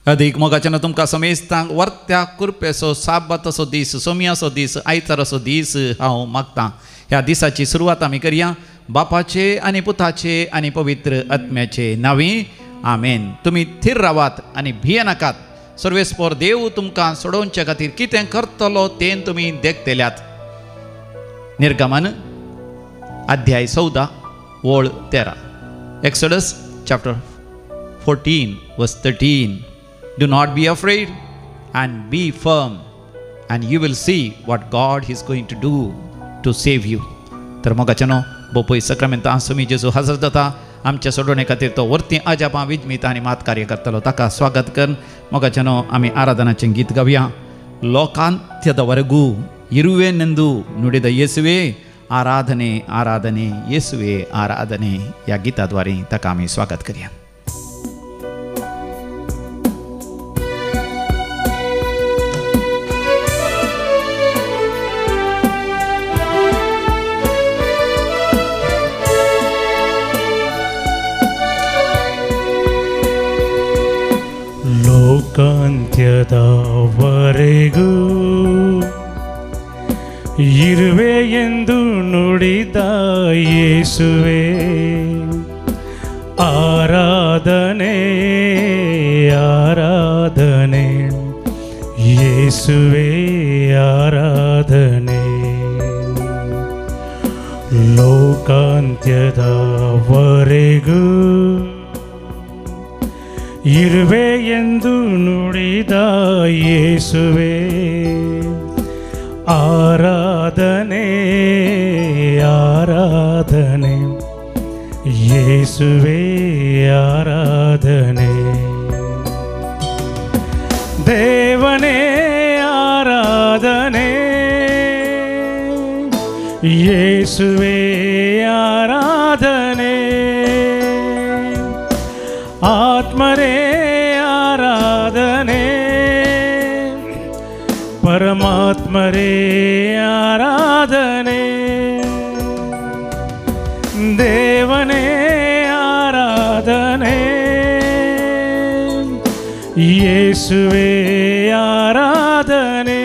अदीक मोगाच्यान तुमकां समेस्तांक वर्त्या कुरपेचो साबताचो दीस सोमियाचो दीस आयताराचो दीस हांव मागतां. ह्या दिसाची सुरवात आमी करया बापाचे आनी पुताचे आनी पवित्र आत्म्याचे नांवी आमेन. तुमी थीर रावात आनी भिये नाकात. सर्वेस्पोर देव तुमकां सोडोवचे खातीर कितें करतलो तें तुमी देखतेल्यात. निर्गमन अध्याय 14 ओळ 13. Exodus chapter 14 verse 13. Do not be afraid and be firm and you will see what God is going to do to save you. तर मोगाच्यानो बोपय सक्रामेंत आसुमी जेजू हजर जाता आमच्या सोडोवणे खातीर तो वर्ती आजापां विजमीत आनी मात कार्य करतलो ताका स्वागत कर. मोगाच्यानो आमी आराधनाचें गीत गावया. ಲೋಕಾಂತ್ಯದವರೆಗೂ ಇರುವೆನೆಂದು ನುಡಿದ ಯೇಸುವೆ आराधने आराधने येसुवे आराधने या गीताद्वारे ताका आमी स्वागत करूया. ಲೋಕಾಂತ್ಯದವರೆಗೂ ಇರುವೆ ಎಂದು ನುಡಿದ ಯೇಸುವೆ ಆರಾಧನೆ ಆರಾಧನೆ ಯೇಸುವೆ ಆರಾಧನೆ. ಲೋಕಾಂತ್ಯದವರೆಗೂ ಇರುವೆ ಎಂದು ನುಡಿದ ಯೇಸುವೆ ಆರಾಧನೆ ಆರಾಧನೆ ಯೇಸುವೆ ಆರಾಧನೆ. ದೇವನೇ ಆರಾಧನೆ ಯೇಸುವೆ ಆರಾಧನೆ. ಆತ್ಮರೇ ಆರಾಧನೆ ಪರಮಾತ್ಮರೇ ಆರಾಧನೆ. ದೇವನೇ ಆರಾಧನೆ ಯೇಸುವೆ ಆರಾಧನೆ.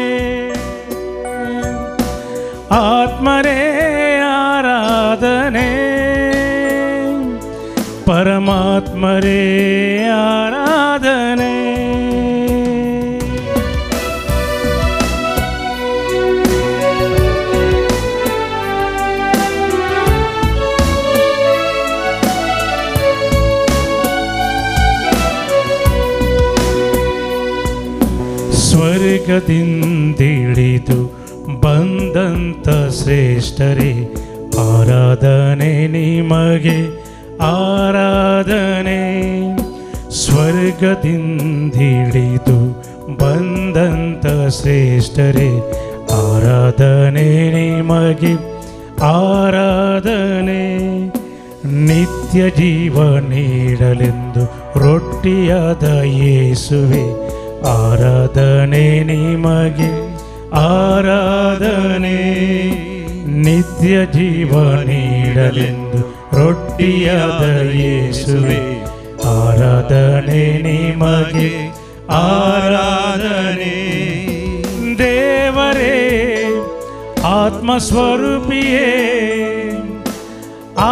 ಆತ್ಮರೇ ಆರಾಧನೆ ಪರಮಾತ್ಮರೇ ಆರಾಧನೆ. ಸ್ವರ್ಗದಿಂದಿಳಿದು ಬಂದಂತ ಶ್ರೇಷ್ಠರೇ ಆರಾಧನೆ ನಿಮಗೆ ಆರಾಧನೆ. ಸ್ವರ್ಗದಿಂದಿಳಿದು ಬಂದಂತ ಶ್ರೇಷ್ಠರೇ ಆರಾಧನೆ ನಿಮಗೆ ಆರಾಧನೆ. ನಿತ್ಯ ಜೀವ ನೀಡಲೆಂದು ರೊಟ್ಟಿಯಾದ ಯೇಸುವೆ ಆರಾಧನೆ ನಿಮಗೆ ಆರಾಧನೆ. ನಿತ್ಯ ಜೀವ ನೀಡಲೆಂದು ರೊಟ್ಟಿಯಾದ ಯೇಸುವೆ ಆರಾಧನೆ ನಿಮಗೆ ಆರಾಧನೆ. ದೇವರೇ ಆತ್ಮಸ್ವರೂಪಿಯೇ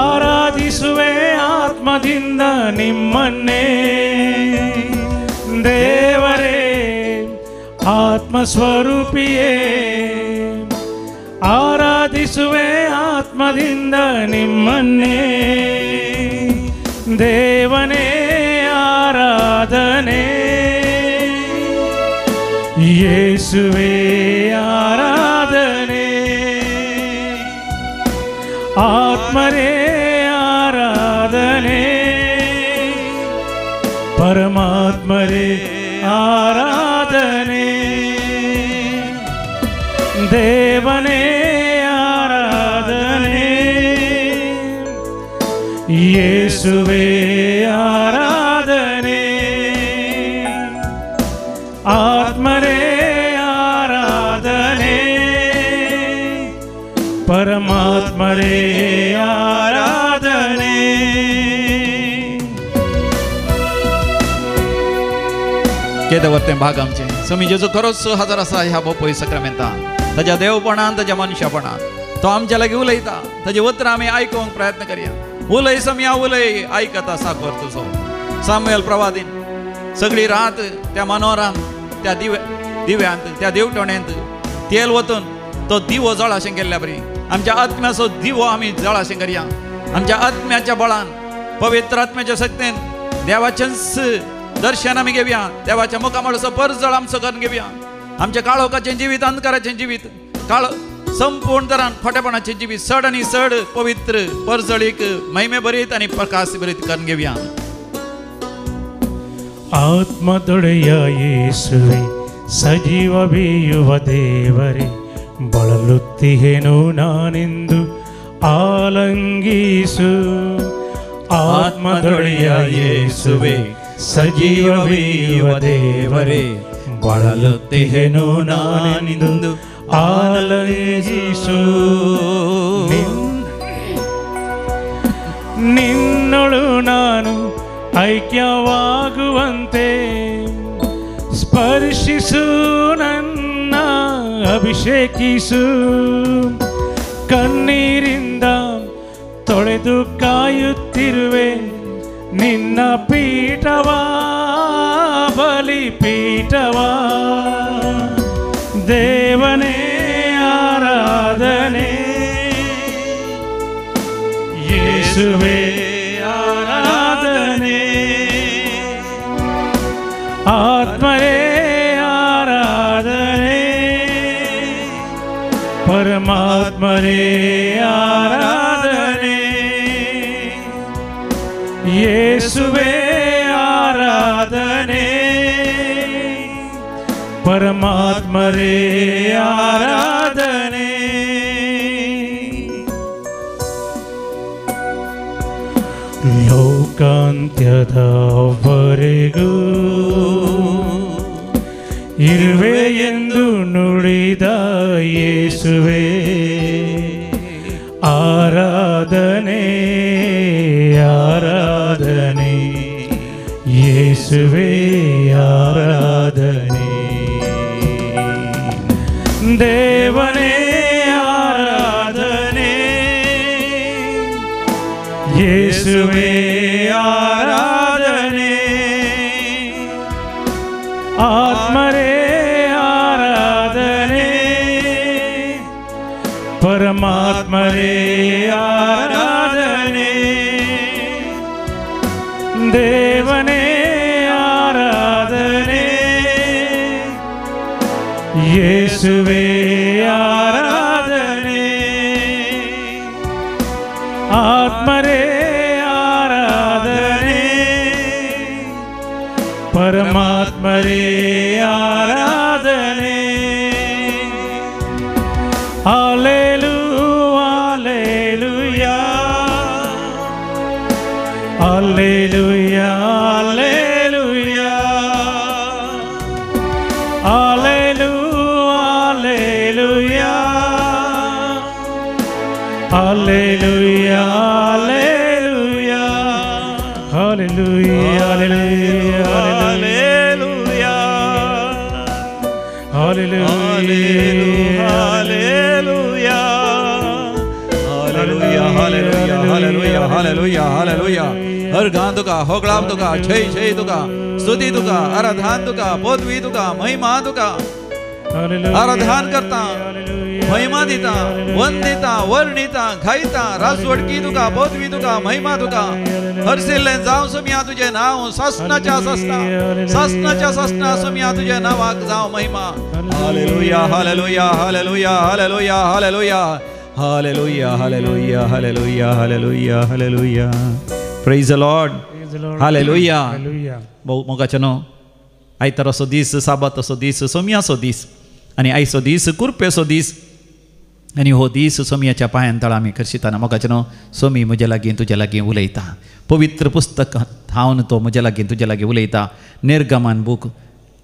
ಆರಾಧಿಸುವೆ ಆತ್ಮದಿಂದ ನಿಮ್ಮನ್ನೇ. ದೇವರೇ ಆತ್ಮಸ್ವರೂಪಿಯೇ ಆರಾಧಿಸುವೆ ಆತ್ಮದಿಂದ ನಿಮ್ಮನ್ನೇ. ದೇವನೇ ಆರಾಧನೆ ಯೇಸುವೆ ಆರಾಧನೆ. ಆತ್ಮರೇ ಆರಾಧನೆ ಪರಮಾತ್ಮರೇ ಆರಾಧನೆ. ದೇವನೇ ಆರಾಧನೆ ಯೇಸುವೆ ಆರಾಧನೆ. ಆತ್ಮರೇ ಆರಾಧನೆ ಪರಮಾತ್ಮರೇ ಆರಾಧನೆ. केदे भाग आमचे समी जेजू खरोच हजार आसा ह्या बोपय सक्रामेंतान ताज्या देवपणान ताज्या मनशापणान तो आमच्या लागीं उलयता ताजे उतरां आमी आयकूंक प्रयत्न करया उलय समया उलय आयकता साकर तुजो सामुएल प्रवादीन सगळी रात त्या मनोरांत त्या दिव्यांत त्या देवटोण्यांत तेल वतून तो दिवो जळाशें केल्ल्या बरी आमच्या आत्म्याचो दिवो आमी जळाशें करया आमच्या आत्म्याच्या बळान पवित्र आत्म्याच्या शक्तीन देवाचें दर्शन आमी घेवया देवाच्या मुखामळाचो परजळ आमचो करून घेवया आमच्या काळोखाचें जिवीत अंधकाराचें जिवीत काळ संपूर्ण तरान खोटेपणाचें जिवीत चड आनी चड पवित्र परजळीक महिमे भरीत आनी प्रकाश भरीत करून घेवया ಆತ್ಮದೊಡೆಯ ಯೇಸುವೆ ಸಜೀವವೀಯುವ ದೇವರೇ ಬಳಲುತ್ತಿಹೆನು ನಾನೆಂದು ಆಲಂಗಿಸು ಆತ್ಮದೊಡೆಯ ಯೇಸುವೆ ಸಜೀವವೀಯುವ ದೇವರೇ ಬಳಲುತ್ತಿಹೆನು ನಾನೆಂದು ಆಲಂಗಿಸು ನಿನ್ನೊಳು ನಾನು ಐಕ್ಯವಾಗುವಂತೆ ಸ್ಪರ್ಶಿಸು ನನ್ನ ಅಭಿಷೇಕಿಸು ಕಣ್ಣೀರಿಂದ ತೊಳೆದು ಕಾಯುತ್ತಿರುವೆ ನಿನ್ನ ಪೀಠವಾ ಬಲಿಪೀಠವಾ ದೇವನೇ ಆರಾಧನೆ ಯೇಸುವೇ ಆರಾಧನೆ ಆತ್ಮರೇ ಆರಾಧನೆ ಪರಮಾತ್ಮರೇ ಆರಾಧನೆ ಯೇಸುವೇ ಆರಾಧನೆ ಪರಮಾತ್ಮರೇ ಆರಾಧನೆ ಲೋಕಾಂತ್ಯದವರೆಗೂ ಇರುವೆ ಎಂದು ನುಡಿದ ಯೇಸುವೆ ಆರಾಧನೆ ಆರಾಧನೆ ಯೇಸುವೆ ಆರಾಧನೆ ದೇವನೇ ಆರಾಧನೆ ಯೇಸುವೆ ಆರಾಧನೆ ಆತ್ಮರೇ ಆರಾಧನೆ ಪರಮಾತ್ಮರೇ ಆರಾಧನೆ ದೇವನೇ ಆರಾಧನೆ ಯೇಸುವೆ ಆರಾಧನೆ ಆತ್ಮರೇ ಆರಾಧನೆ ಪರಮಾತ್ಮರೇ ಆರಾಧನೆ hallelujah hallelujah hallelujah hallelujah hallelujah hallelujah hallelujah hallelujah hallelujah hallelujah hallelujah हर गान तुका होगळाम तुका जय जय तुका स्तुती तुका आराधन तुका पदवी तुका महिमा तुका आराधन करता महिमा दिता वंदिता वर्णिता गायता राजवडकी तुका पदवी तुका महिमा तुका हरसिल्ले जावं सुम्या तुझे नाव सस्नाच्या सस्ना सुम्या तुझे नावाक जावं महिमा हालेलुया हालेलुया हालेलुया हालेलुया हालेलुया हालेलुया हालेलुया हालेलुया हालेलुया हालेलुया प्रेज द लॉर्ड हालेलुया बहु मोगाचे न्हू आयताराचो दीस साबाताचो दीस सोमयाचो दीस आनी आयचो दीस कुरपेचो दीस आनी हो दीस सोमयाच्या पांयां तळा आमी करशिताना मोगाचे न्हू सोमी म्हज्या लागीं तुज्या लागीं उलयता पवित्र पुस्तक हांवन तो म्हज्या लागीं तुज्या लागीं उलयता निर्गमन बूक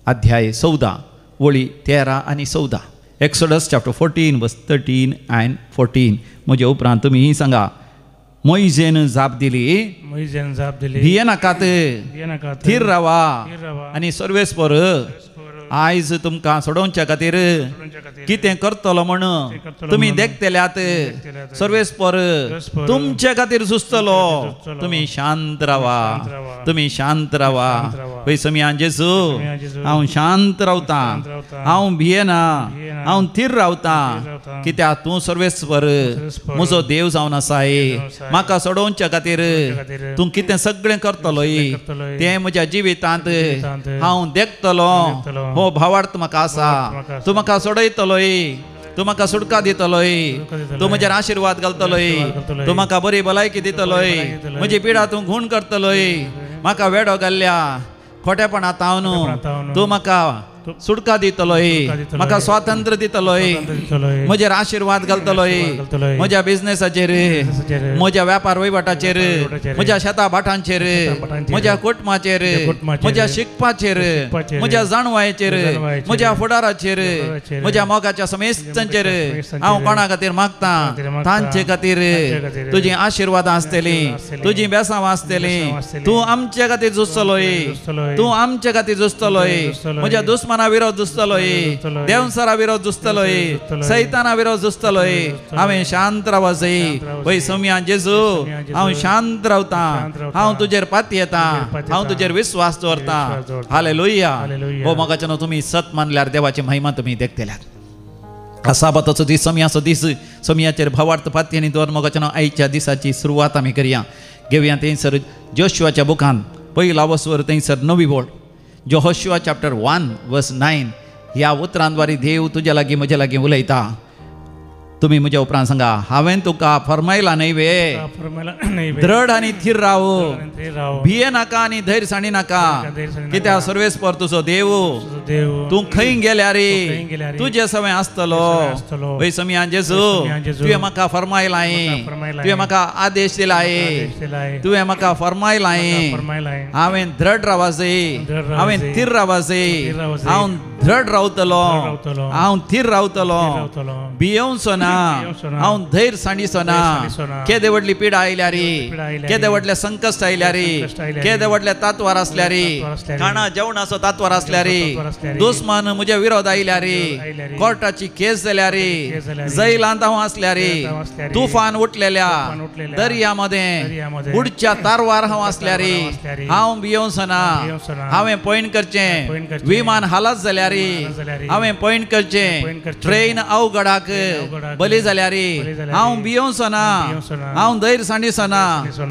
अध्याय 14 वळी 13 आनी 14 एक्सोडस चॅप्टर 14 वर्स 13 and 14 म्हजे उपरांत तुमी सांगा मोइजेन जाप दिली मोइजेन जाप दिली भिये नाकात भिये नाकात थीर रावा थीर रावा आनी सर्वेस्पर आयज तुमकां सोडोवच्या खातीर कितें करतलो म्हण तुमी देखतेल्यात सर्वेस्पर तुमचे खातीर झुजतलो तुमी शांत रावा तुमी शांत रावा पळय समियान जेजू हांव शांत रावता हांव भियेना हांव थीर रावता कित्याक तूं सर्वेस्पर म्हजो देव जावन आसाय म्हाका सोडोवच्या खातीर तूं कितें सगळें करतलोय तें म्हज्या जिवितांत हांव देखतलो हो भावार्थ म्हाका आसा तूं म्हाका सोडयतलोय तूं म्हाका सुटका दितलोय तूं म्हजेर आशिर्वाद घालतलोय तूं म्हाका बरी भलायकी दितलोय म्हजी पिडा तूं घूण करतलोय म्हाका वेडो घाल्ल्या खोटेपणांत हांव न्हू तूं म्हाका सुटका दितलोय म्हाका स्वातंत्र्य दितलोय म्हजेर आशिर्वाद घालतलोय म्हज्या बिझनेसाचेर म्हज्या व्यापार वैवाटाचेर म्हज्या शेता भाटांचेर म्हज्या कुटुंबाचेर म्हज्या शिकपाचेर म्हज्या जाणवायेचेर म्हज्या फुडाराचेर म्हज्या मोगाच्या समेस्तांचेर हांव कोणा खातीर मागतां तांचे खातीर तुजी आशिर्वादां आसतली तुजी बेसांवां आसतली तूं आमचे खातीर झुजतलोय तूं आमचे खातीर झुजतलोय म्हज्या दुस्मना विरोध झुजतलोय देवसरा विरोध झुजतलोय सैताना विरोध झुजतलोय हांवें शांत रावचें पळय सौम्यान जेजू हांव शांत रावता हांव तुजेर पाती येता हांव तुजेर विश्वास दवरता हालेलुया हो मोगाच्यान तुमी सत मानल्यार देवाची महिमा तुमी देखतल्यात साबाताचो दीस समियाचो दीस समियाचेर भावार्थ पाती आनी दवर मोगाच्यान आयच्या दिसाची सुरवात आमी करया घेवया थंयसर जोशुआच्या बुकान पयला वसवर थंयसर नवी बोड यहोशुआ चॅप्टर 1 वर्स 9 ह्या उतरांद्वारे देव तुज्या लागीं म्हज्या लागीं उलयता तुम्ही म्हज्या उपरांत सांगा हांवें तुका फरमायला न्हय वे दृढ आनी थीर राव भिये नाका आनी धैर्यसाणी नाका कित्याक सर्वेस्पर तुजो देव तूं खंय गेल्या रे तुजे सवय आसतलो पळय समियान जेजू तुवें म्हाका फरमायलाय तुवें म्हाका आदेश दिलाय तुवें म्हाका फरमायलाय हांवें दृढ रावचें हांवें थीर रावचें हांव दृढ रावतलो हांव थीर रावतलो भियोवचो ना हांव धैर्य सांडिचो ना केदे व्हडली पिडा आयल्या रे केदे व्हडले संकश्ट आयल्या रे केदे व्हडले तातवार आसल्या रे खाणा जेवणाचो तातवार आसल्या रे दुस्मान म्हज्या विरोध आयल्या रे कोर्टाची केस जाल्या रे जैलांत हांव आसल्या रे तुफान उठलेल्या दर्या मध्ये बुडच्या तारवार हांव आसल्या रे हांव भियोवचो ना हांवें पॉयंट करचें विमान हालत जाल्या रे हांवें पॉयंट करचें ट्रेन अवघडाक बली जाल्या रे हांव भियोवचो ना हांव धैर्य सांडिचो ना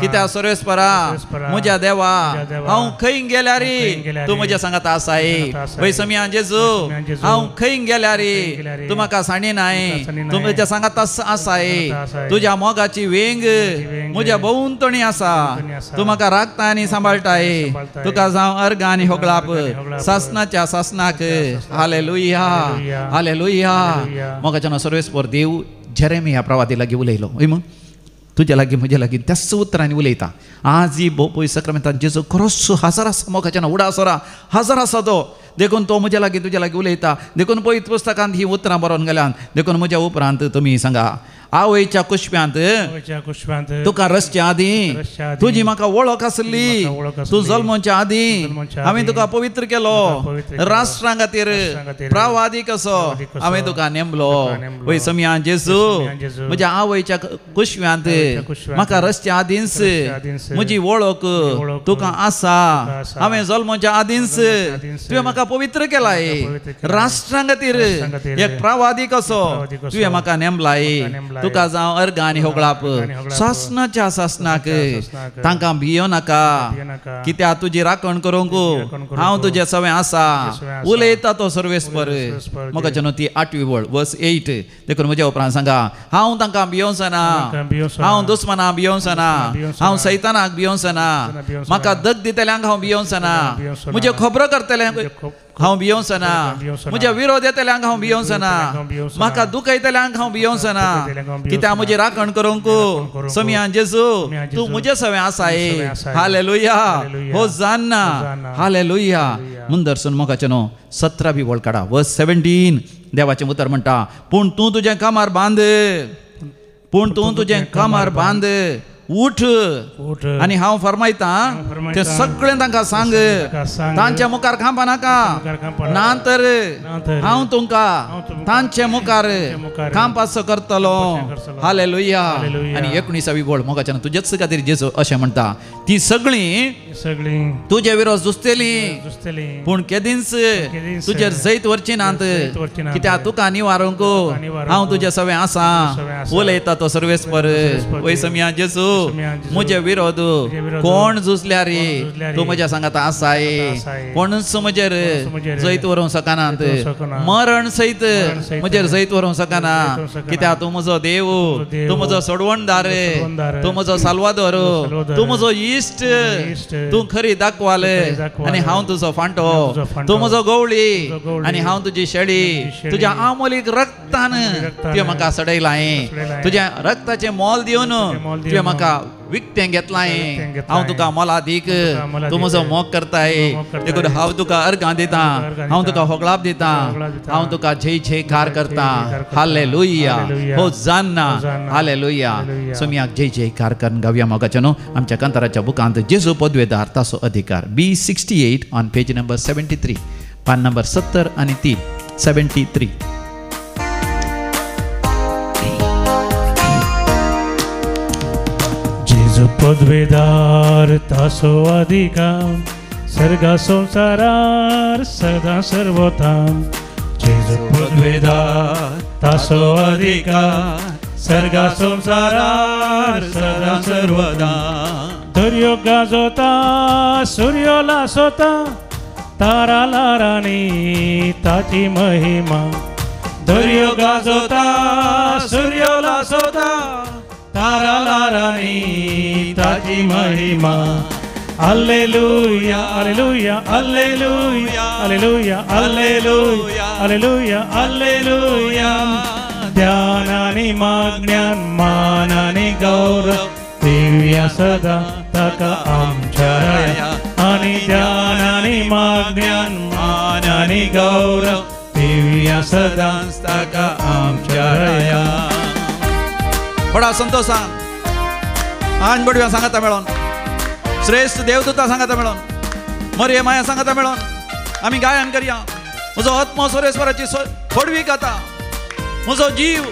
कित्याक सर्वेस्परा म्हज्या देवा हांव खंय गेल्या रे तूं म्हज्या सांगात आसाय पळय समियान जेजू हांव खंय गेल्या रे तूं म्हाका सांडिनाय तूं म्हज्या सांगात आसाय तुज्या मोगाची वेंग म्हज्या भोंवतणी आसा तूं म्हाका राखता आनी सांबाळटाय तुका जावं अर्ग आनी होगळाप सासनाच्या सासनाक हालेलुया हालेलुया मोगाच्यान सर्वेस्पर देव जेरेमिया प्रवादी लागीं उलयलो हय मग तुज्या लागीं म्हज्या लागीं त्याच उतरांनी उलयता आज ही पळय सक्रामेंतान जेजू खरोच हजार आसा मोगाच्यान उडासोरा हजार आसा तो देखून तो म्हज्या लागीं तुज्या लागीं उलयता देखून पळयत पुस्तकांत ही उतरां बरोवन गेल्यान देखून म्हज्या उपरांत तुमी सांगा आवयच्या कुशप्यांत तुका रसच्या आदीं तुजी म्हाका वळख आसली तूं जल्मोच्या आदीं हांवें तुका पवित्र केलो राष्ट्रां खातीर प्रवादी कसो हांवें तुका नेमलो पळय समियान जेजू म्हज्या आवयच्या कुशव्यांत म्हाका रसच्या आदींच म्हजी वळख तुका आसा हांवें जल्मोच्या आदींच तुवें म्हाका पवित्र केलाय राष्ट्रां खातीर एक प्रवादी कसो तुवें म्हाका नेमलाय तुका जावं अर्ग आनी होगळाप सासनाच्या सासनाक तांकां भियो नाका कित्याक तुजी राखण करूंक हांव तुजे सवय आसा उलयता तो सर्वेस्पर मोगाच्यान ती 8वी वळ वर्स 8 देखून म्हज्या उपरांत सांगा हांव तांकां भियोवचो ना हांव दुस्मनाक भियोवचो ना हांव सैतानाक भियोवचो ना म्हाका दग दितल्यांक हांव भियोवचो ना म्हजे खबरो करतल्यांक हांव भियोवचो ना म्हज्या विरोध येतल्यांक हांव भियोवचो ना म्हाका दुखयतल्यांक हांव भियोवचो ना कित्याक म्हजी राखण करूंक समियान जेजू तूं म्हजे सवय आसाय हालेलुया होसान्ना हालेलुया मुंदरसून मोगाच्यान 17वी वळ काडा वर्स 17 देवाचें उतर म्हणटा पूण तूं तुजें कामार बांद उठ उठ आणि हांव फरमायता ते सगळें तांकां सांग तांच्या मुखार खांपा नाका नांतर हांव तुमकां तांचे मुखार खांपासो करतलो हालेलुया आणि 19वी गोड मोगाच्यान तुजेच खातीर जेजू अशें म्हणटा ती सगळीं तुजे विरोध जुस्तली पूण केदींच तुजेर जैत वरची नात कित्याक तुका निवारूंक हांव तुजे सवे आसा उलयता तो सर्वेस्पर वय समया जेजू म्हजे विरोध कोण झुजल्या रे तूं म्हज्या सांगात आसाय कोणूच म्हजेर जैत व्हरूंक शकनात मरण सयत म्हजेर जैत व्हरूंक शकना कित्याक तूं म्हजो देव तूं म्हजो सोडवणदार तूं म्हजो साल्वादोर तूं म्हजो इश्ट तूं खरी दाखवाल आनी हांव तुजो फांटो तूं म्हजो गवळी आनी हांव तुजी शेळी तुज्या आमोलीक रक्तान तुवें म्हाका सडयलां तुज्या रक्ताचें मोल दिवन तुवें म्हाका विकतें घेतलां हांव तुका मोला दीक तूं म्हजो मोग करताय देखून हांव तुका अर्गां दितां हांव तुका होगळाप दितां हांव तुका जय जयकार करता हालेलुया हो जान्ना हालेलुया सोमयाक जय जयकार करून गावया मोगाच्या न्हू आमच्या कांताराच्या बुकांत जेजू पदवेदार ताचो अधिकार B68 ऑन पेज नंबर 73 पान नंबर 70 आणि 3 73 पदवेदार तासो अधिकार सर्गा संसारार सदा सर्वथा जेजू पदवेदार तासो अधिकार सर्गा संसारार सदा सर्वदा दर्यो गाजोता सूर्यो लासोता तारा लारांनी ताची महिमा दर्यो गाजोता सूर्यो लासोता तारा लारांनी ताची महिमा हालेलुया हालेलुया हालेलुया हालेलुया हालेलुया हालेलुया हालेलुया ध्यानानी मागण्यान मानानी गौरव दिव्या सदा ताका आमच्या आणि ध्यानानी मागण्यान मानानी गौरव दिव्या सदा ताका आमच्या बडा संतोषान आन बडव्या सांगाता मेळोन श्रेष्ठ देवदूता सांगाता मेळोन मरिये माया सांगाता मेळोन आमी गायन करया म्हजो आत्मो सोरेश्वराची खोडवी गाता म्हजो जीव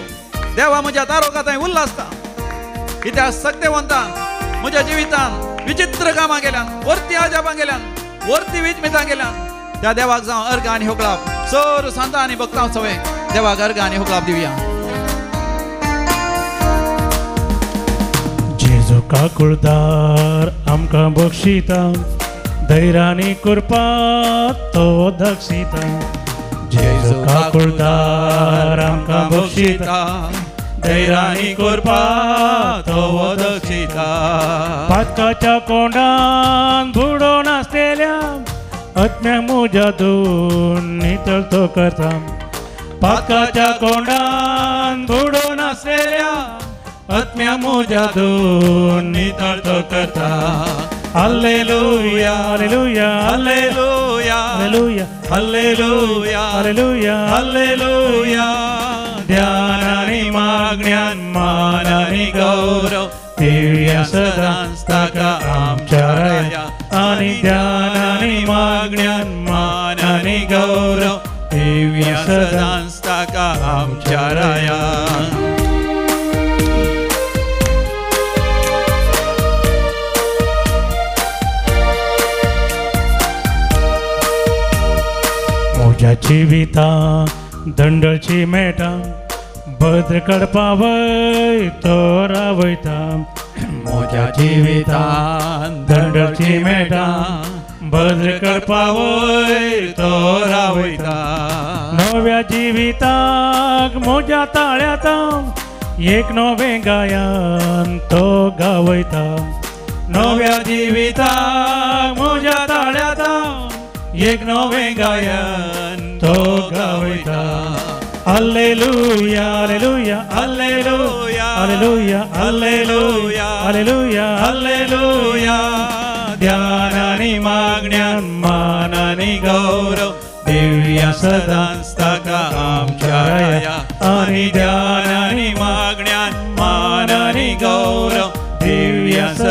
देवा म्हज्या दारोका थंय उल्हासता कित्याक सत्यवंतान म्हज्या जिवितान विचित्र कामां केल्यान वर्ती आजापां केल्यान वर्ती विचमितां केल्यान त्या देवाक जावं अर्घ आनी होगलाप सर सांता आनी भक्तां सवे देवाक अर्घ आनी होगलाप दिवया जेजू काकुळदार आमकां बक्षिता धैर्यानी कृपा तो दक्षिता जेजू काकुळदार आमकां बक्षिता धैर्यानी कृपा तो दक्षिता पातकाच्या कोंडान बुडोन आसलेल्या आत्म्या मुजादून नितळ तो करता पातकाच्या कोंडान बुडोन आसलेल्या आत्म्या मुजादून नितळ तो करता हालेलुया हालेलुया हालेलुया हालेलुया हालेलुया हालेलुया हालेलुया ध्यानानी मागण्यान मानानी गौरव दिव्या सदांच ताका आमच्या आणि ध्यानानी मागण्यान मानानी गौरव दिव्या सदांच ताका आमच्या म्हज्या जिविता दंडळची मेटा भद्र कडपावय तो रावयता म्हज्या जिवितान दंडळची मेटा भद्र कडपावय तो रावयता नव्या जिविताक म्हज्या ताळ्याता एक नवें गायन तो गावयता नव्या जिविताक म्हज्या ताळ्याता एक नवें गायन तो गावयता हालेलुया हालेलुया हालेलुया हालेलुया हालेलुया हालेलुया हालेलुया ध्यानानी मागण्यान मानानी गौरव दिव्या सदांच ताका आमच्या आणि ध्यानानी मागण्यान मानानी गौरव दिव्या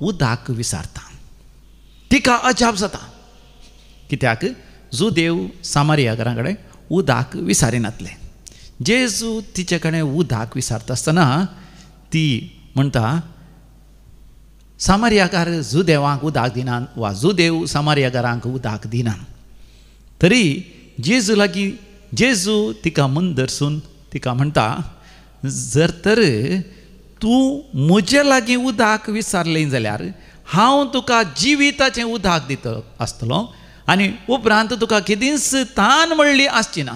उदक विसारता. तिका अजाप जाता. कित्याक जो देव सामारिया घरा कडेन उदक विसारिनातले. जेजू तिचे कडेन उदक विसारता आसतना ती म्हणटा सामारियाकार जो देवाक उदक दिनान वा जो देव सामारियाकारांक उदक दिनान. तरी जेजू लागीं जेजू तिका मन धरसून तिका म्हणटा जर तर तूं म्हजे लागीं उदक विसारलें जाल्यार हांव तुका जिविताचें उदक दितलो आसतलो आनी उपरांत तुका केदींच तान म्हणली आसची ना.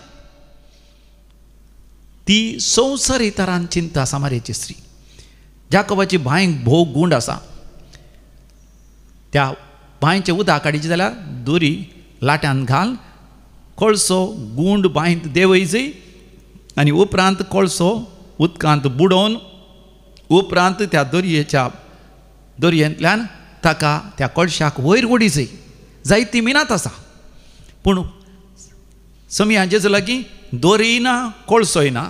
ती संवसारी तरान चिंता सामारियाची स्त्री. जाकोबाची बांयक भोव गुंड आसा. त्या बांयचें उदक काडीचें जाल्यार दोरी लाट्यान घाल, कोळसो गुंड बांयत देंवयजय आनी उपरांत कोळसो उदकांत बुडोवन उपरांत त्या दोरयेंतल्यान ताका त्या कोळशाक वयर ओडिजय. जायती मिनात आसा पूण समिया जेजू लागीं दोरीय ना कोळसोय ना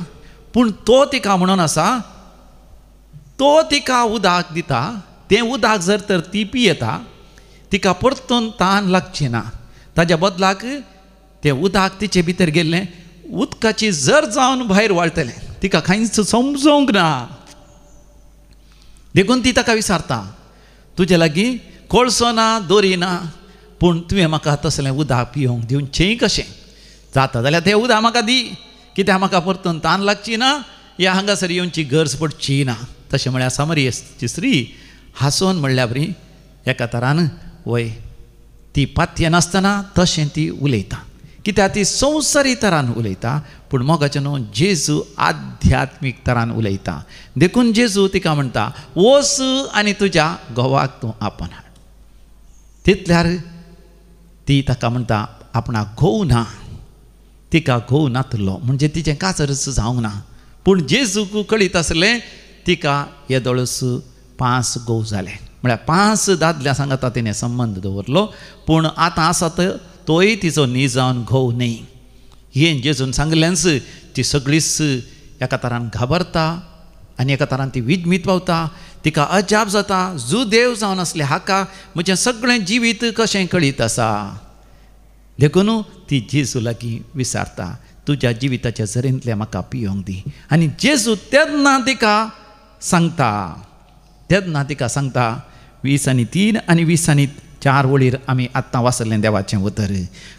पूण तो तिका म्हणून आसा तो तिका उदक दिता. तें उदक जर तर ती पियेता तिका परतून तान लागची ना. ताच्या बदलाक तें उदक तिचे भितर गेल्लें उदकाची जर जावन भायर वळटलें तिका कांयच समजूंक ना. देखून ती ताका विचारता तुजे लागीं कोळसो ना दोरी ना पूण तुवें म्हाका तसलें उदक पिवंक दिवचें कशें. जाता जाल्यार तें उदक म्हाका दी कित्याक म्हाका परतून तान लागची ना या हांगासर येवची गरज पडची ना. तशें म्हळ्यार सामारियाची स्त्री हांसोन म्हणल्या बरी एका तरान वय ती पातये नासतना तशें ती उलयता. कित्याक ती संवसारी तरान उलयता पूण मोगाचें न्हू जेजू आध्यात्मीक तरान उलयता. देखून जेजू तिका म्हणटा वच आनी तुज्या घोवाक तूं आपण हाड. तितल्यार ती ताका म्हणटा आपणाक घोव ना. तिका घोव नातलो म्हणजे तिचें काजरच जावंक ना. पूण जेजूक कळीत आसलें तिका येदोळस 5 घोव जाले म्हळ्यार 5 दादल्या सांगाता तिणें संबंद दवरलो. पूण आतां आसा तोय तिचो न्ही जावन घोव न्ही. हें जेजून सांगलेंच ती सगळीच एका तरान घाबरता आनी एका तरान ती विजमीत पावता. तिका अजाप जाता जो देव जावन आसले हाका म्हजें सगळें जिवीत कशें कळीत आसा. देखून ती जेजू लागीं विचारता तुज्या जिविताच्या झरेंतलें म्हाका पियोंक दी. आनी जेजू तेन्ना तिका सांगता 20:3 आनी 20:4 वळीर आमी आतां वाचलें देवाचें उतर.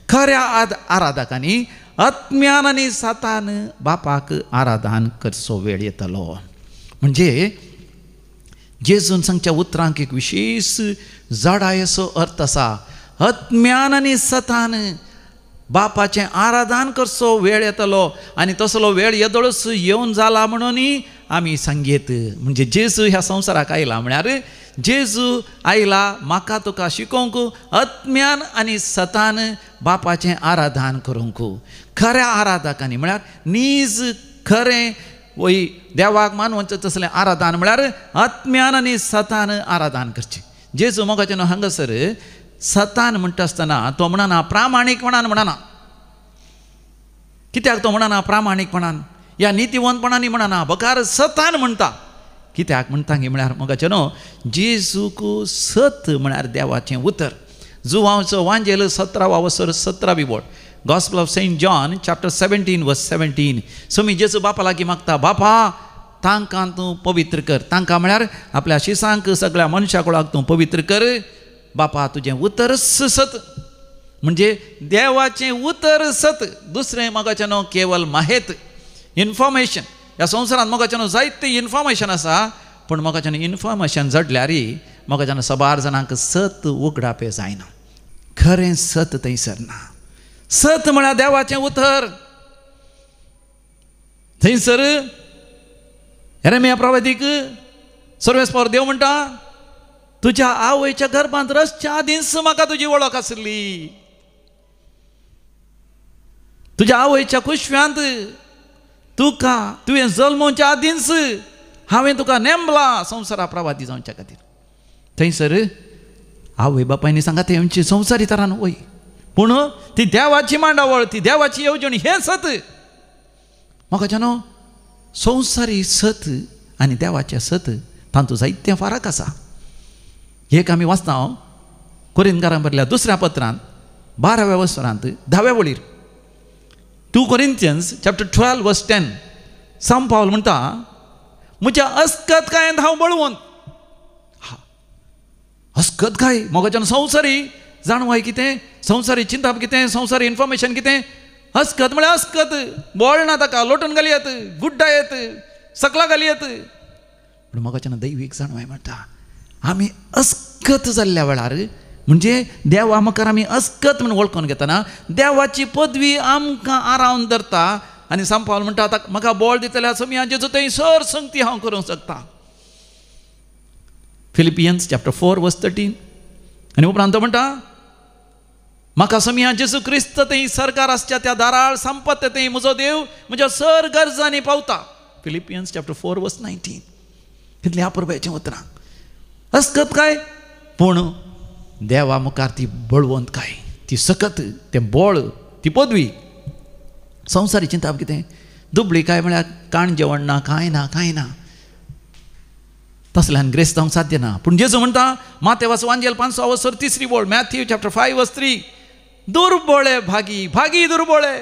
खऱ्या आराधकांनी आत्म्यान आनी सातान बापाक आराधन करचो वेळ येतलो. म्हणजे जेजून सांगच्या उतरांक एक विशेश जडायसो अर्थ आसा. आत्म्यान आनी सतान बापाचें आराधन करचो वेळ येतलो आनी तसलो वेळ येदोळच येवन जाला म्हणूनय आमी सांगेत. म्हणजे जेजू ह्या संवसाराक आयला म्हळ्यार जेजू आयला म्हाका तुका शिकोवंक आत्म्यान आनी सतान बापाचें आराधन करूंक. खऱ्या आराधकांनी म्हळ्यार नीज खरें वय देवाक मानवचें तसलें आराधन म्हळ्यार आत्म्यान आनी सतान आराधन करचें. जेजू मोगाचें न्हू हांगासर सतान म्हणटा आसतना तो म्हणना प्रामाणीकपणान म्हणना. कित्याक तो म्हणना प्रामाणीकपणान या नितीवंतपणांनी म्हणना बकार सतान म्हणटा. कित्याक म्हणटा की म्हळ्यार मोगाचें न्हू जेजूक सत म्हळ्यार देवाचें उतर. जुवांचो वांजेल 17वा वसर 17वी बोट gospel of Saint John chapter 17:17. समी जेजू बापा लागीं मागता बापा तांकां तूं पवित्र कर. तांकां म्हळ्यार आपल्या शिसांक सगळ्या मनशा कुळाक तूं पवित्र कर. बापा तुजें उतर सत म्हणजे देवाचें उतर सत. दुसरें मोगाचें न्हू केवल माहेत इन्फॉर्मेशन. ह्या संवसारांत मोगाचें न्हू जायतें इन्फॉर्मेशन आसा पूण मोगाचें न्हू इन्फॉर्मेशन जडल्यारय मोगाचें न्हू सबार जाणांक सत उगडापे जायना. खरें सत थंयसर ना. सत म्हळ्यार देवाचें उतर. थंयसर येरेमिया प्रवादीक सर्वेस्पर देव म्हणटा तुज्या आवयच्या गर्भांत रसच्या आदींच म्हाका तुजी वळख आसली. तुज्या आवयच्या कुशव्यांत तुवें जल्मोवच्या आदींच हांवें तुका नेमला संवसारा प्रवादी जावच्या खातीर. थंयसर आवय बापायनी सांगा तेंची संवसारी तरान वय पूण ती देवाची मांडावळ ती देवाची येवजण हें सत. म्हाका न्हू संवसारी सत आनी देवाचें सत तातूंत जायतें फरक आसा. एक आमी वाचता कोरिंथकारांक बरयल्या दुसऱ्या पत्रांत 12व्या वसरांत 10व्या वळीर 2 Corinthians chapter 12 verse 10 सांत पावल म्हणटा म्हज्या अस्कतकायेंत हांव बळवंत. अस्कतकाय मोगाच्यान संवसारी जाणवाय कितें, संवसारी चिंताप कितें, संवसारी इन्फॉर्मेशन कितें. अस्कत म्हळ्यार अस्कत, बोळ ना ताका, लोटून घालयात, गुड्डायत, सकला घालयात. पूण मोगाच्यान दैवीक जाणवाय म्हणटा आमी अस्कत जाल्ल्या वेळार म्हणजे देवा मुखार आमी अस्कत म्हणून वळखून घेतना देवाची पदवी आमकां आरावन धरता. आनी सांत पावल म्हणटा आतां म्हाका बोळ दितल्या समी जेजू थंय सर संगती हांव करूंक शकता. फिलिपियन्स chapter 4 verse 13 आनी उपरांत तो म्हणटा म्हाका समिया जेजू क्रिस्त थंय सरकार आसच्या त्या दाराळ संपत्त थंय म्हजो देव म्हज्या सर गरजांनी पावता. फिलिपियन्स chapter 4 verse 19 कितलें अपुरबायेचें उतरां. अस्कत काय पूण देवा मुखार ती बळवंत काय, ती सकत, तें बोळ, ती पदवी. संवसारी चिंता कितें, दुबळी काय म्हळ्यार काण जेवण ना, कांय ना, कांय ना. तसल्यान ग्रेस्त जावंक साध्य ना. पूण जेजू म्हणटा मातेवास वांजेल 5 वर्सर 3री बोळ मॅथ्यू chapter 5 verse 3 दुर्बळे भागी, भागी दुर्बळे.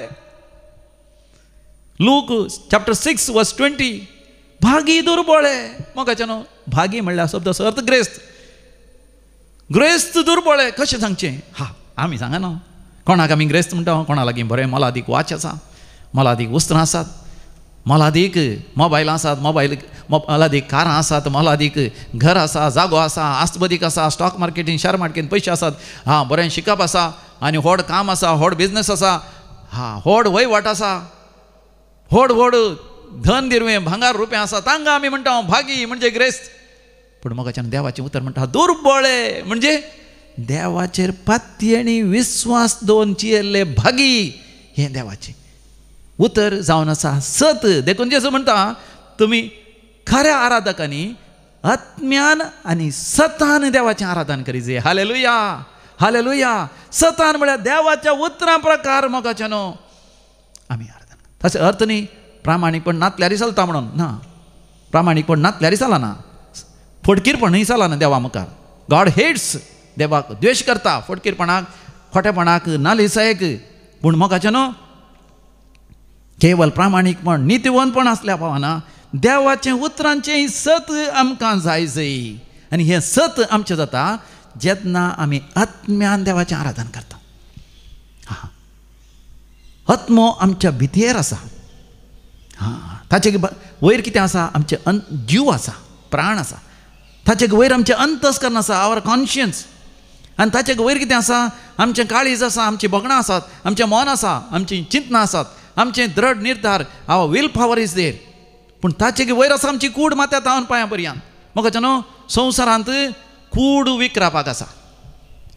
लूक chapter 6 verse 20 भागी दुर्बळे. मोगाच्यान भागी म्हणल्यार शब्दाचो अर्थ ग्रेस्त. ग्रेस्त दुर्बळे कशें सांगचें. आमी सांगना कोणाक आमी ग्रेस्त म्हणटा, कोणा लागीं बरें मोलादीक वॉच आसा, मोलादीक वस्त्रां आसात, मोलादीक मोबायलां आसात, मोलादीक कारां आसात, मोलादीक घर आसा, जागो आसा, आस्तबदीक आसा, स्टॉक मार्केटीन शेअर मार्केटीन पयशे आसात, बरें शिकप आसा आनी व्हड काम आसा, व्हड बिजनस आसा, व्हड वयवाट आसा, व्हड व्हड धन दिरवें भांगार रुपये आसा, तांकां आमी म्हणटा भागी म्हणजे ग्रेस्त. पूण मोगाच्यान देवाचें उतर म्हणटा दुर्बळे म्हणजे देवाचेर पाती आनी विस्वास दोन चियेल्ले भागी. हें देवाचें उतर जावन आसा. सत देखून जेजू म्हणटा तुमी खऱ्या आराधकांनी आत्म्यान आनी सतान देवाचें आराधन करीजे. Hallelujah, hallelujah. सतान म्हळ्यार देवाच्या उतरां प्रकार मोगाच्यान आमी आराधन. ताचो अर्थ न्ही प्रामाणीकपण नातल्यार चलता म्हणून ना. प्रामाणीकपण नातल्यार चलना, फटकीरपणूय चलना देवा मुखार. गॉड हेट्स, देवाक द्वेश करता फटकीरपणाक, खोटेपणाक, नालिसायेक. पूण मोगाच्यान केवळ प्रामाणीकपण नितीवंतपण आसल्या पावना, देवाचें उतरांचें सत आमकां जाय जाय. आनी हें सत आमचें जाता जेन्ना आमी आत्म्यान देवाचें आराधन करता. आत्मो आमच्या भितर आसा. ताचे वयर कितें आसा, आमचे जीव आसा, प्राण आसा. ताचे वयर आमचें अंतस्करण आसा, आवर कॉन्शियन्स. आनी ताचे वयर कितें आसा, आमचें काळीज आसा, आमचीं भोगणां आसात, आमचें मन आसा, आमचीं चिंतनां आसात, आमचें दृढ निर्धार, आवर वील पॉवर इज देर. पूण ताचे वयर आसा आमची कूड मात्या तावन पांयां पर्यंत. मोगाच्यान संवसारांत कूड विकरापाक आसा.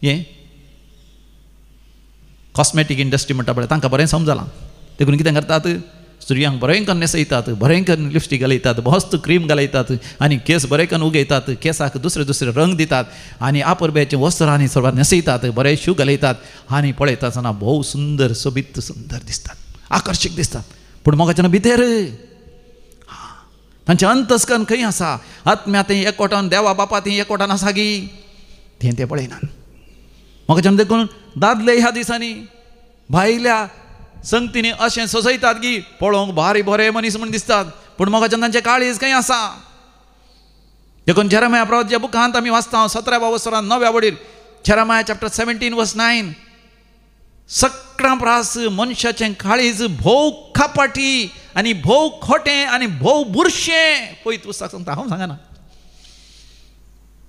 हें कॉस्मेटीक इंडस्ट्री म्हणटा पळय तांकां बरें समजलां. देखून कितें करतात, स्त्रियांक बरें करून न्हेसयतात, बरें करून लिपस्टीक घालयतात, मस्त क्रीम घालयतात आनी केस बरें करून उगयतात, केसाक दुसरे दुसरे रंग दितात आनी आपुरब्याचें वस्त्र आनी सर्वात न्हेसयतात, बरें शू घालयतात आनी पळयता आसतना भोव सुंदर सोबीत सुंदर दिसतात, आकर्शक दिसतात. पूण मोगाच्यान भितर तांचें अंतस्करण खंय आसा, आत्म्या थंय एकवटान, देवा बापा थंय एकवटान आसा गी, तें पळयनात. मोगाच्यान देखून दादले ह्या दिसांनी भायल्या संगतींनी अशें सजयतात की पळोवंक भारी बरे मनीस म्हूण दिसतात, पूण मोगाच्यान तांचें काळीज खंय आसा. देखून जेरेमिया प्रवादीच्या बुकांत आमी वाचता 17व्या वर्सांत 9व्या वडीर जेरेमिया chapter 17 verse 9 सक्रां प्रास मनशाचें काळीज भोव खापाटी आनी भोव खोटें आनी भोव बुरशें. पळय पुस्तक सांगता, हांव सांगना.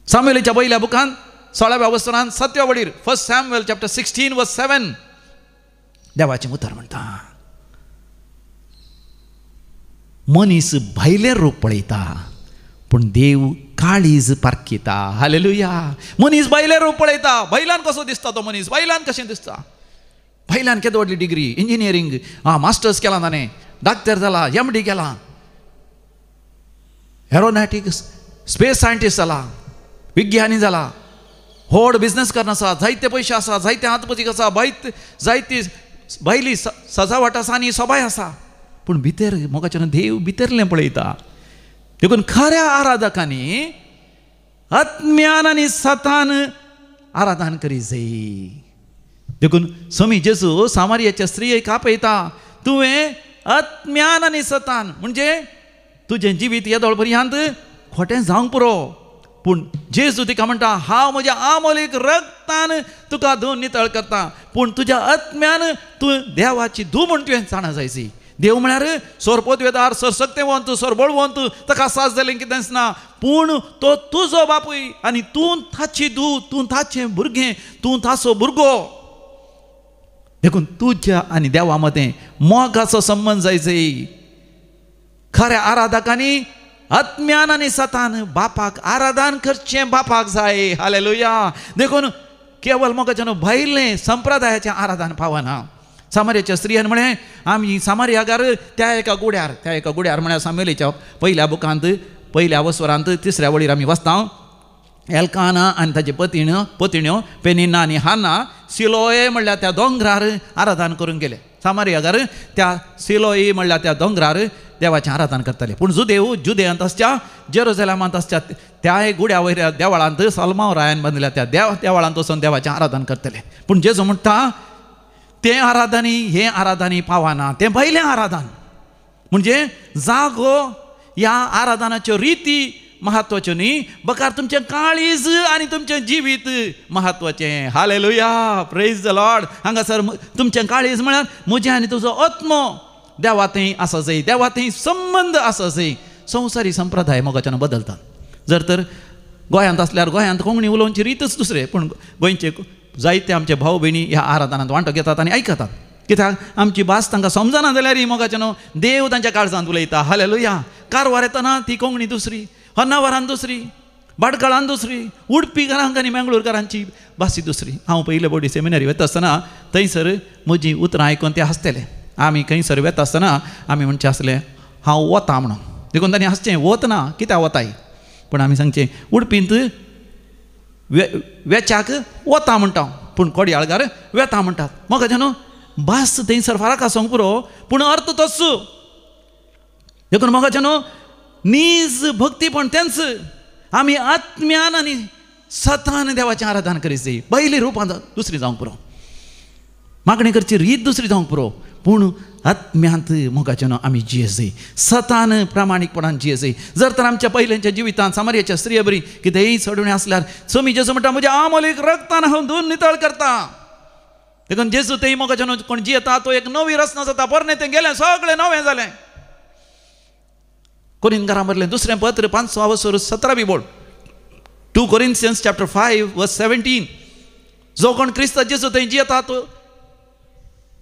सामुएलीच्या पयल्या बुकांत 16व्या वर्सांत 7व्या वडीर 1 Samuel chapter 16 verse 7 देवाचें उतर म्हणटा मनीस भायले रूप पळयता पूण देव काळीज पारखिता. हालेलुया. मनीस भायले रूप पळयता, भायल्यान कसो दिसता तो मनीस, भायल्यान कशें दिसता. भायल्यान केदो व्हडली डिग्री, इंजिनियरींग, मास्टर्स केला ताणें, डाक्टर जाला, MD केला, एरोनॉटिक स्पेस सायंटिस्ट जाला, विज्ञानी जाला, व्हड बिजनस करन आसा, जायते पयशे आसा, जायते आतपतीक आसा, जायती भायली सजावट आसा आनी सोबाय आसा. पूण भितर मोगाच्यान देव भितरलें पळयता. देखून खऱ्या आराधकांनी अज्ञान आनी सतान आराधन करी जाई. देखून स्वामी जेजू सामारियाच्या स्त्रियेक आपयता, तुवें अज्ञान आनी सतान म्हणजे तुजें जिवीत येदोळ पर्यंत खोटें जावंक पुरो. पूण जेजू तिका म्हणटा, हांव म्हज्या आमोलीक रक्तान तुका धुवन नितळ करता, पूण तुज्या अज्ञान तूं देवाची धूव म्हण तुवें जाणा जायची. देव म्हळ्यार सोर पोतवेदार, सोर सक्तेवंत, सोर बळवंत, ताका सास जालें कितेंच ना, पूण तो तुजो बापूय आनी तूं ताची धूव, तूं ताचें भुरगें, तूं ताचो भुरगो. देखून तुज्या आनी देवा मदें मोगाचो संबंद जायचो. खऱ्या आराधकांनी अज्ञान आनी सतान बापाक आराधन करचें बापाक जाय. हालेलुया. देखून केवळ मोगाच्यान भायलें संप्रदायाचें आराधन पावना. सामारियाच्या स्त्रियेन म्हळें, आमी सामारियागार त्या एका गुड्यार म्हळ्यार सामुएलीच्या पयल्या बुकांत पयल्या वस्वरांत 3ऱ्या वळीर आमी वाचता. एल्काना आनी ताचे पतिण्यो पेनिन्ना आनी हान्ना सिलोए म्हणल्यार त्या दोंगरार आराधन करून गेले. सामारियागार त्या सिलोई म्हणल्यार त्या दोंगरार देवाचें आराधन करताले. पूण जुदेयांत आसच्या जेरुसलेमांत आसच्या त्या गुड्या वयल्या देवळांत सलमाव रायान बांदल्या त्या देवळांत वचून देवाचें आराधन करतले. पूण जेजू म्हणटा, तें आराधनी हें आराधनी पावना, तें भायलें आराधन. म्हणजे जागो ह्या आराधनाच्यो रिती महत्वाच्यो न्ही, बकार तुमचें काळीज आनी तुमचें जिवीत महत्वाचें. हालेलुया. Praise the Lord. हांगासर तुमचें काळीज म्हळ्यार म्हजें आनी तुजो आत्मो देवा थंय आसा जाय, देवा थंय संबंद आसा जाय. संवसारी संप्रदाय मोगाच्यान बदलतात. जर तर गोंयांत आसल्यार गोंयांत कोंकणी उलोवची रीतच दुसरे, पूण गोंयचे जायते आमचे भाव भयणी ह्या आराधनांत वांटो घेतात आनी आयकतात. कित्याक आमची भास तांकां समजना जाल्यार मोगाच्यान देव तांच्या काळजांत उलयता. हालेलुया. कारवार येतना ती कोंकणी दुसरी, हन्नावरान दुसरी, भाटकाळान दुसरी, उडपीकारांक आनी मेंगलोरकारांची भासी दुसरी. हांव पयले बोडी सेमिनारी वता आसतना थंयसर म्हजी उतरां आयकून ते हांसतेले. आमी खंयसर वता आसतना आमी म्हणचे आसले, हांव वता म्हणून. देखून तांणी हांसचें, वत ना कित्याक वताय. पूण आमी सांगचें, उडपींत वेच्याक वता म्हणटा, पूण कोडयाळगार वेता म्हणटात. म्हाका न्हू भास थंयसर फरक आसूंक पुरो, पूण अर्थ तोच. देखून म्हाका न्हू नीज भक्ती पण तेंच. आमी आत्म्यान आनी सतान देवाचें आराधन करीत जाय. पयली रुपां दुसरी जावंक पुरो, मागणी करची रीत दुसरी जावंक पुरो, पूण आत्म्यांत मोगाच्यान आमी जियेत जाय, सतान प्रामाणीकपणान जियेत जाय. जर तर आमच्या पयल्यांच्या जिवितांत सामारियाच्या स्त्रिये बरी कितेंय चडवणें आसल्यार स्वामी जेजू म्हणटा, म्हज्या आमोलीक रक्तान हांव धुवन नितळ करता. देखून जेजू थंय मोगाच्यान कोण जियेता तो एक नवी रचना जाता. परणे तें गेलें सगळें नवें जालें. कोरिंथकारां बरयलें 2रें पत्र 5:17 बोल. 2 Corinthians chapter 5:17. जो कोण क्रिस्त जेजू थंय जियेता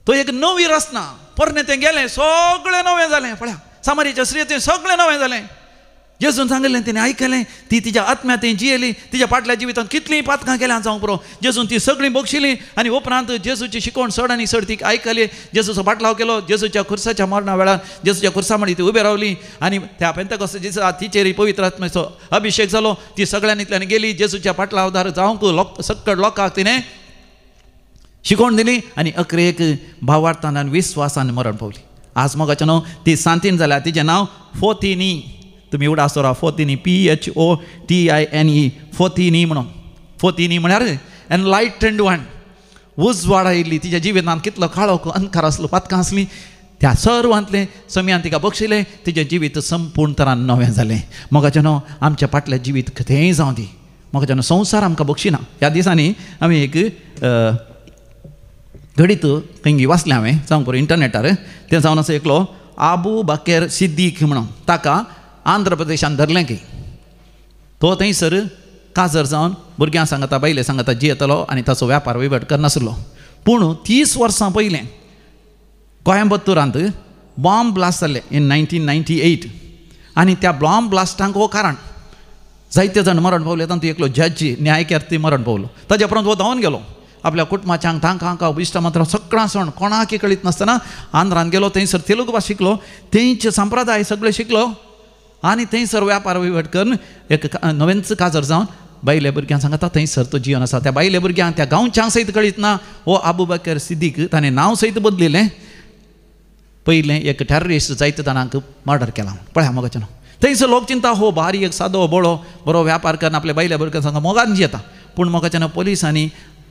तो एक नवी रचना. परणे तें गेलें सगळें नवें जालें. पळया सामारियाच्या स्त्रियेचें सगळें नवें जालें. जेजून सांगिल्लें तिणें आयकलें, ती तिच्या आत्म्या थंय जियेली. तिच्या फाटल्या जिवितांत कितलीं पातकां केल्यां जावंक पुरो. जेजून ती सगळीं बक्षिलीं आनी उपरांत जेजूची शिकोवण चड आनी चड ती आयकली. जेजूचो फाटलाव केलो. जेजूच्या खुर्साच्या मरणा वेळार जेजूच्या खुर्सा मळी ती उबी रावली आनी त्या पेंतेकोस्त दिसा तिचेर पवित्र आत्म्याचो अभिशेक जालो. ती सगळ्यांनींतल्यान गेली. जेजूच्या फाटलावदार जावंक सकट लोकांक तिणें शिकोवण दिली आनी अकरेक भावार्थान आनी विस्वासान मरण पावली. आज मोगाच्यान ती सांतीन जाल्या. तिचें नांव फोतिनी. तुमी उडा आसतोरा फोतिनी, PHOTINE, फोतिनी म्हणून. फोतिनी म्हळ्यार एनलायटंड वन, उजवाड आयिल्ली. तिच्या जिवितांत कितलो काळो अंधकार आसलो, पातकां आसलीं, त्या सर्वांतलें समियान तिका बक्षिलें. तिचें जिवीत संपूर्ण तरान नवें जालें. मोगाच्यान आमच्या फाटल्या जिवीत खंयय जावं दी, मोगाच्यान संवसार आमकां बक्षिना. ह्या दिसांनी आमी एक घडीत खंय वाचलें हांवें जावंक पुरो इंटरनेटार. तें जावन आसा एकलो आबू बकर सिद्दीक म्हणून. ताका आंध्र प्रदेशान धरलें की तो थंयसर काजर जावन भुरग्यां सांगता, बायले सांगता जियेतलो आनी ताचो वेपार वैभट करनासलो. पूण 30 वर्सां पयलें कोयंबत्तूरांत बॉम्ब ब्लास्ट जाल्ले इन 1998. आनी त्या बॉम्ब ब्लास्टांक हो कारण. जायते जाण मरण पावले. तातूंत एकलो जज न्यायकर्ती मरण पावलो. ताजे उपरांत हो धांवन गेलो. आपल्या कुटुंबाच्यांक तांकां इश्ट मात्र सगळां सण कोणाकय कळीत नासतना आंध्रान गेलो. थंयसर तेलुगू भास शिकलो, तेंचे संप्रदाय सगळे शिकलो आनी थंयसर वेपार वैभट करून एक नवेंच काजर जावन बायले भुरग्यांक सांगता थंयसर तो जीवन आसा. त्या बायले भुरग्यांक त्या गांवच्यांक सयत कळीत ना. हो आबू बकर सिद्दीक ताणें नांव सयत बदलिल्लें. पयलें एक टॅररिस्ट जायते जाणांक मर्डर केलां. पळया मोगाच्यान थंयसर लोक चिंता हो भारी एक सादो बोळो बरो व्यापार करना आपल्या बैल्या बरोबर सांगा मोगान येता पूण मोगाच्या पोलिसांनी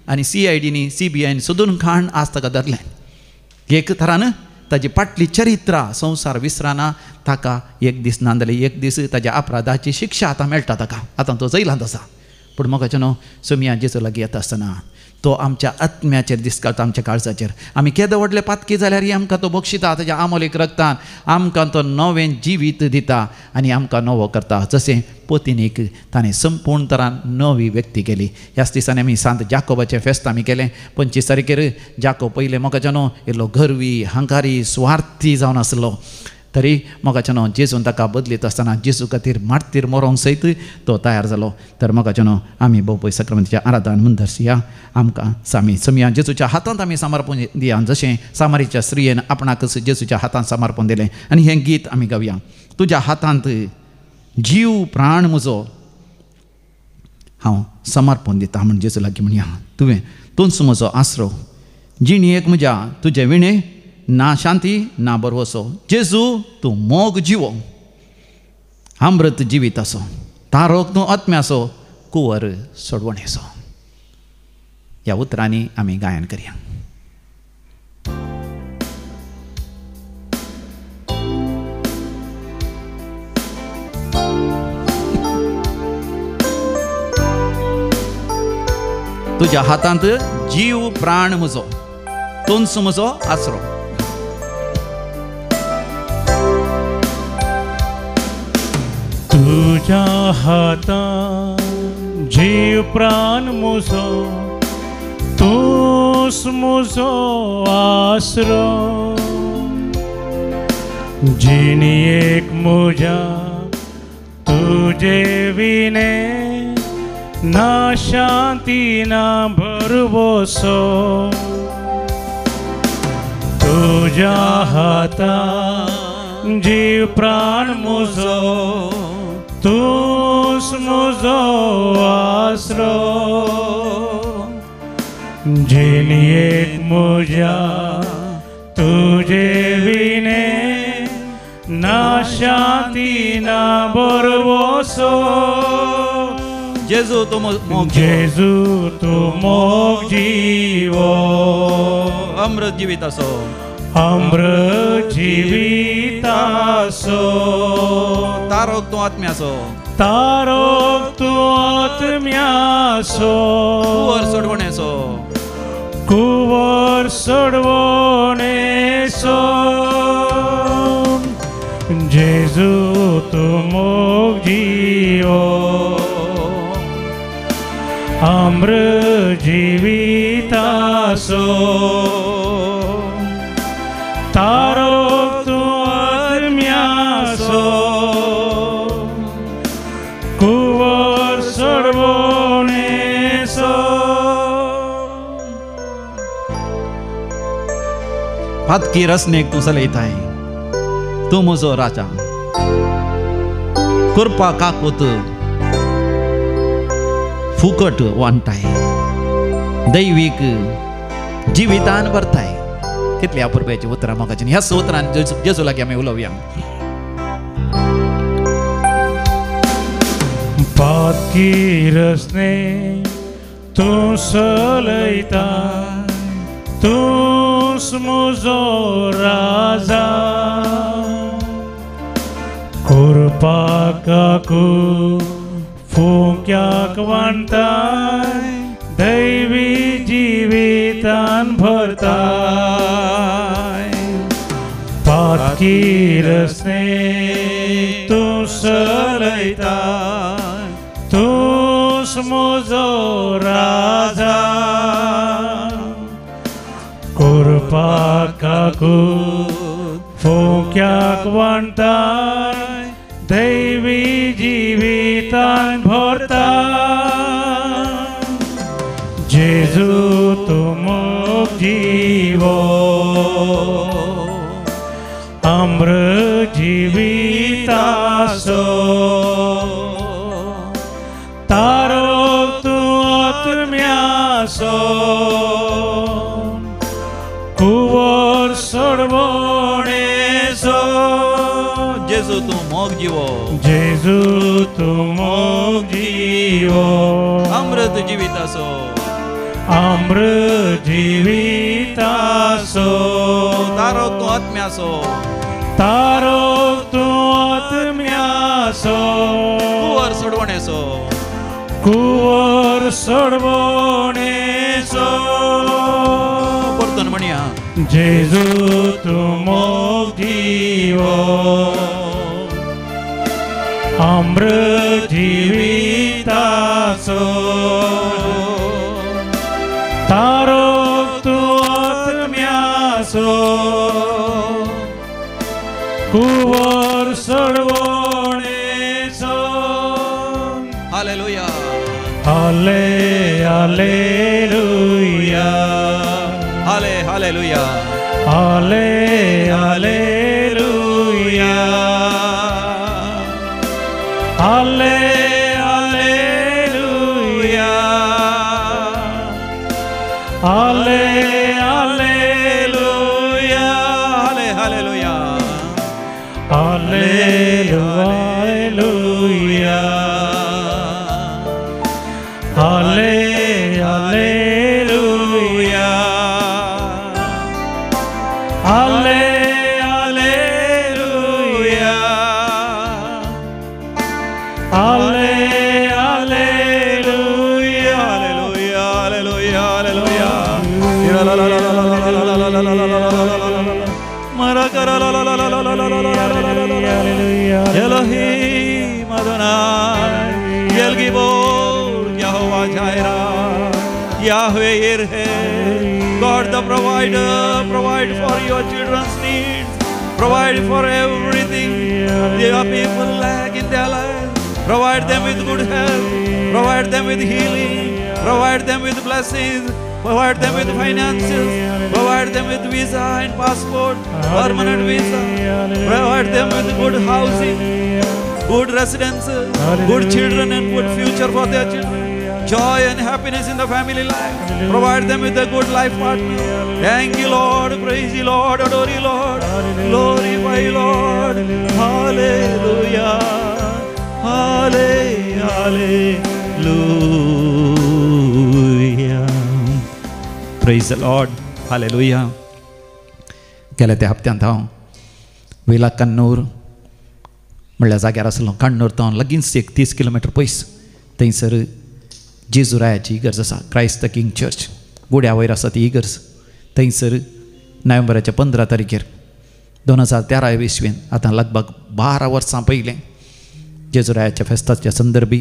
आनी CIDनी CBIनी सोदून खाण आज ताका धरलें एक तरान ताजी फाटली चरित्रां संवसार विसराना ताका एक दीस नांदले एक दीस ताज्या अपराधाची शिक्षा आतां मेळटा ताका आतां तो जैलांत आसा पूण मोगाच्या न्हू सोमिया जेजू लागीं येता आसतना तो आमच्या आत्म्याचेर दिसकाळटा आमच्या काळजाचेर आमी केदो व्हडले पातकी जाल्यार आमकां तो बक्षिता ताज्या आमोलीक रगतान आमकां तो नवें जिवीत दिता आनी आमकां नवो करता जशें पोतिनीक ताणें संपूर्ण तरान नवी व्यक्ती केली ह्याच दिसांनी आमी सांत जाकोबाचें फेस्त आमी केलें 25 तारखेर जाकोब पयले मोगाच्या न्हू इल्लो गरवी हंकारी स्वार्थी जावन आसलो तरी मोगाच्या न्हू जेजून ताका बदलीत आसतना जेजू खातीर मार्तीर मरोंक सयत तो तयार जालो तर मोगाच्या न्हू आमी भोवपय सक्रामेंताचें आराधन म्हूण दर्शया आमकां सोमिया जेजूच्या हातांत आमी समर्पण दिया जशें सामारीच्या स्त्रियेन आपणाकच जेजूच्या हातांत समर्पण दिलें आनी हें गीत आमी गावया तुज्या हातांत जीव प्राण म्हजो हांव समर्पण दिता म्हूण जेजू लागीं म्हणया तूंच म्हजो आसरो जिणयेक म्हज्या तुजे विणे ना शांती ना बरवसो जेजू तूं मोग जिवो अमृत जिवीत असो तारोक तूं आत्म्यासो कुंवर सोडवणेसो ह्या उतरांनी आमी गायन करया तुज्या हातांत जीव प्राण म्हजो तूंच म्हजो आसरो तुझ्या हातांत जीव प्राण म्हजो तूंच म्हजो आसरो जिणयेक म्हज्या तुजे विणे ना शांती ना भरवसो तुझ्या हातांत जीव प्राण म्हजो तूंच म्हजो आसरो जिणयेक म्हज्या तुजे विणे ना शांती ना बरवसो जेजू तूं मोग जेजू तूं मोग जिवो अमृत जिवीत असो अमृत जिवीत आसो तारोक तूं आत्म्यासो तारोक तूं आत्म्यासो कुंवर सोडवणेसो कुंवर सोडवणेसो जेजू तूं मोग जिवो अमृत जिवीत आसो तारोक तूं आत्म्यासो कुंवर सोडवणेसो फातकी रसनेक तूं चलयताय तूं म्हजो राजा कृपा काकोत फुकट वांटाय दैवीक जिवितान भरताय कितली अपुरब्याची उतरां मोगाची ह्या उतरान जेजू लागीं आमी उलोवया फातकी रसने तूं चलयता तूंच म्हजो राजा कृपा काकू फुक्याक वांटाय दैवी जिवितान भरताय फातकी रसने तूं चलयता तूंच म्हजो राजा कृपा काकू फुक्याक वांटाय दैवी जिवितान भरताय जेजू तूं मोग जिवो अमृत जिवीत आसो तारोक तूं आत्म्यासो कुंवर सोडवणेसो जेजू तूं मोग जिवो जेजू तूं मोग जिवो अमृत जिवीत असो अमृत जिवीत असो तारो तूं आत्म्यासो तारो तूं आत्म्यासो कुंवर सोडवणेसो कुंवर सोडवणेसो परतून म्हणया जेजू तूं मोग जिवो अमृत जिवीत असो तारो तूं आत्म्यासो कुंवर सोडवणेसो हालेलुया हाले हालेलुया हाले हालेलुया हाले हालेलुया हाले हालेलुया हाले हालेलुया हाले हालेलुया हालेलुया हाले हालेलुया हाले हालेलुया हाले हालेलुया हालेलुया hallelujah Elohim Adonai El Gibor Yehovah Jireh Yahweh Yireh God the provider, provide for your children's needs, provide for everything their people lack in their lives. Provide them with good health, provide them with healing, provide them with blessings, provide them with finances, provide them with visa and passport, permanent visa, provide them with good housing, good residences, good children and good future for their children. Joy and happiness in the family life. Provide them with a good life partner. Thank you, Lord. Praise you, Lord. Adore you, Lord. Glorify you, Lord. Hallelujah. Hallelujah. Praise the Lord. Hallelujah. गेल्या त्या हप्त्यांत हांव वेला कन्नूर म्हणल्या जाग्यार आसलो. कन्नूर तो लगींच एक 30 kilometre पयस थंयसर जेजुरायाची इगर्ज आसा, क्रायस्ट द किंग चर्च. गुड्या वयर आसा ती इगर्ज. थंयसर नोव्हेंबराच्या 15 तारखेर 2013 इसवेन आतां लगभग 12 वर्सां पयलें जेजुरायाच्या फेस्ताच्या संदर्भी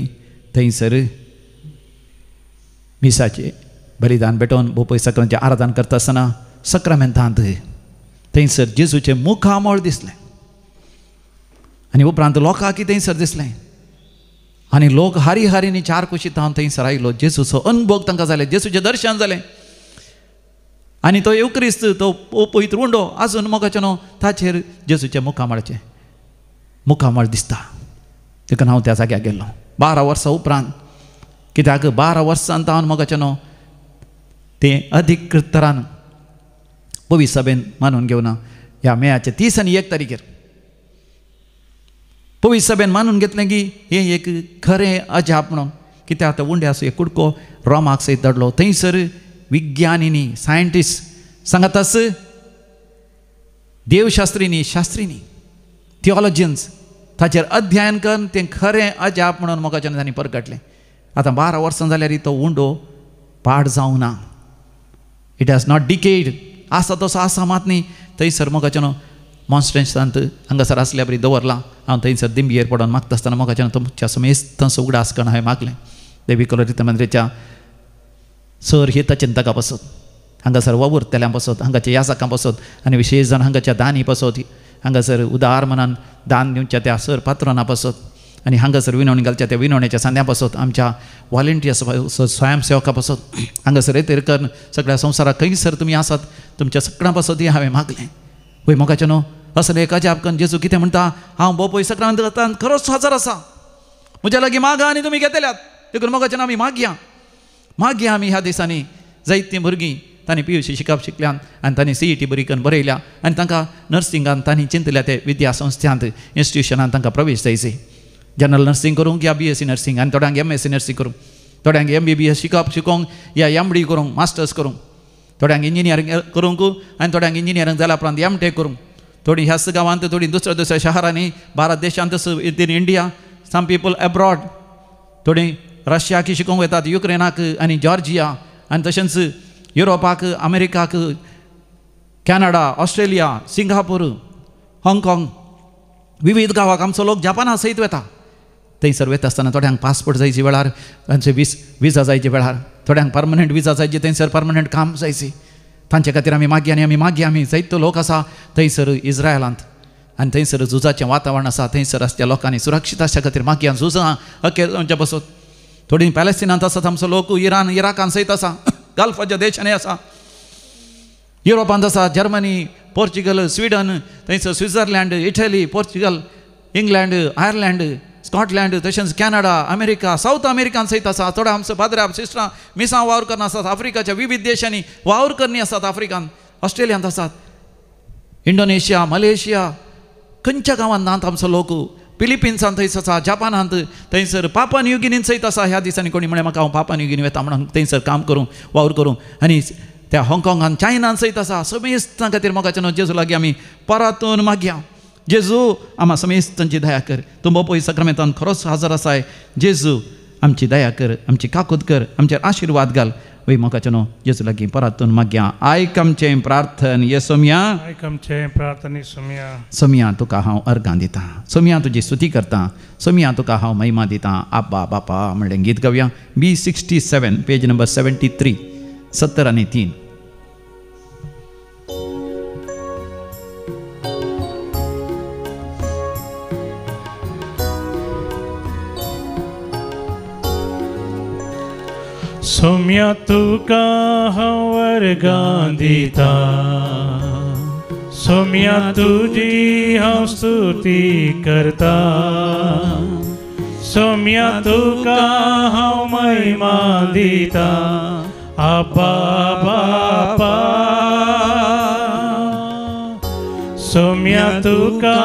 थंयसर मिसाचें बलिदान भेटोवन बोपय सक्रांचें आराधन करता आसतना सक्रामेंतांत थंयसर जेजूचें मुखामळ दिसलें आनी उपरांत लोकांक थंयसर दिसलें आनी लोक हारी हारीनी 4 कुशीत हांव थंयसर आयलो. जेजूचो अनुभव तांकां जालें, जेजूचें दर्शन जालें आनी तो येवक्रिस्त तो पवित्र उंडो आजून मोगाचें न्हू ताचेर जेजूच्या मुखामळ दिसता. देखून हांव त्या जाग्यार गेल्लो 12 वर्सां उपरांत. कित्याक 12 वर्सांत हांव मोगाचें न्हू तें अधिकृत तरान पवित्र सभेन मानून घेवना. ह्या मेयाच्या 30 आनी 1 तारखेर पवित्र सभेन मानून घेतलें की हें एक खरें अजाप म्हणून. कित्याक आतां उंडे आसूं एक कुडको रोमाक सयत धाडलो. थंयसर विज्ञानिनी सायंटिस्ट सांगत आस देवशास्त्रीनी शास्त्रीनी थिओलॉजियन्स ताचेर अध्ययन करून तें खरें अजाप म्हणून मोगाचें तांणी परगटलें. आतां 12 वर्सां जाल्यार तो उंडो पाड जावं ना. It has not decade. आसा तसो आसा मात न्ही. थंयसर मोगाचें न्हू मॉन्स्टन्सांत हांगासर आसल्या बरी दवरलां. हांव थंयसर दिंबयेर पडोवन मागता आसतना मोगाचें तुमच्या समेस्त उगडास करून हांवें मागलें. देवी कलोरित मंदिराच्या सर हितचिंतकां पासत, हांगासर वावुरतेल्यां पासत, हांगाच्या याजकां पासत आनी विशेश जावन हांगाच्या दानी पासत, हांगासर उदार मनान दान दिवच्या त्या सर पात्रोनां पासत आनी हांगासर विनवणी घालच्या त्या विनवणेच्या सांद्यां पासत, आमच्या वॉलंटियर्स स्वयंसेवकां पासत, हांगासर येतेरकर सगळ्या संवसाराक खंयसर तुमी आसात तुमच्या सगळ्यां पासत हांवें मागलें. पळय मोगाचें न्हू असलें एक अजाप करून जेजू कितें म्हणटा, हांव बोपय सक्रांत करता खरोच हजर आसा. म्हज्या लागीं मागा आनी तुमी घेतल्यात. देखून मोगाचें आमी मागया आमी ह्या दिसांनी जायतीं भुरगीं तांणी PUC शिकप शिकल्यान आनी तांणी CET बरी करून बरयल्या आनी तांकां नर्सिंगान तांणी चिंतल्या ते विद्या संस्थांत इन्स्टिट्युशनांत तांकां प्रवेश जायचे जनरल नर्सिंग करूंक या BSc नर्सिंग आनी थोड्यांक MSc नर्सिंग करूंक थोड्यांक MBBS शिकोंक या MD करूंक मास्टर्स करूंक थोड्यांक इंजिनियरींग करूंक आनी थोड्यांक इंजिनियरींग जाल्या उपरांत MTech करूंक थोडी ह्याच गांवांत थोडी दुसऱ्या शहरांनी भारत देशांत in India some people abroad थोडी रशियाक शिकोंक वतात युक्रेनाक आनी जॉर्जिया आनी तशेंच युरोपाक अमेरिकाक कॅनडा ऑस्ट्रेलिया सिंगापूर हाँगकाँग विविध गांवाक आमचो लोक जपाना सयत वता थंयसर वता आसतना थोड्यांक पासपोर्ट जायचे वेळार तांचे विजा जायचे वेळार थोड्यांक परमनंट विजा जायचे थंयसर परमनंट काम जायचे तांचे खातीर आमी मागया आमी जायतो लोक आसा थंयसर इज्रायलांत आनी थंयसर झुजाचें वातावरण आसा थंयसर आसच्या लोकांनी सुरक्षीत आसच्या खातीर मागया झुजां अखेर बसत थोडी पॅलेस्टिनांत आसात आमचो लोक इरान इराकान सयत आसा गल्फाच्या देशांनी आसा युरोपांत आसा जर्मनी पोर्चुगल स्विडन थंयसर Switzerland Italy Portugal England Ireland Scotland तशेंच कॅनडा अमेरिका साऊथ अमेरिकान सयत आसा थोडे आमचे पाद्र्या सिस्टरां मिसां वावर करना आसात आफ्रिकाच्या विविध देशांनी वावर करणी आसात आफ्रिकान ऑस्ट्रेलियांत आसात इंडोनेशिया मलेशिया खंयच्या गांवांत नात आमचो लोक फिलिपिन्सांत थंयसर आसा जपानांत थंयसर पापा न्यू गिनींत सयत आसा ह्या दिसांनी कोणी म्हळें म्हाका हांव पापा न्यू गिनी वता म्हणून थंयसर काम करूं वावर करूं आनी त्या हाँगकाँगान चायनान सयत आसा समेस्तां खातीर मोगाचें न्हू जेजू लागीं आमी परतून मागया जेजू आम्हा समेस्तांची दया कर तूं पळय सक्रामेंतान खरोच हजर आसाय जेजू आमची दया कर आमची काकूत कर आमचेर आशिर्वाद घाल वय मोगाचें न्हू जेजू लागीं परतून मागया आयक आमचें प्रार्थन ये सोम्या सोम्या तुका हांव अर्गां दितां सोम्या तुजी स्तुती करतां सोम्या तुका हांव महिमा दितां आब्बा बापा म्हणलें गीत गावया B67 पेज नंबर 73 70 आनी 3 सोम्या तुका हांव अर्गां दिता सोम्या तुजी हांव स्तुती करता सोम्या तुका हांव महिमा दिता आब्बा बापा सोम्या तुका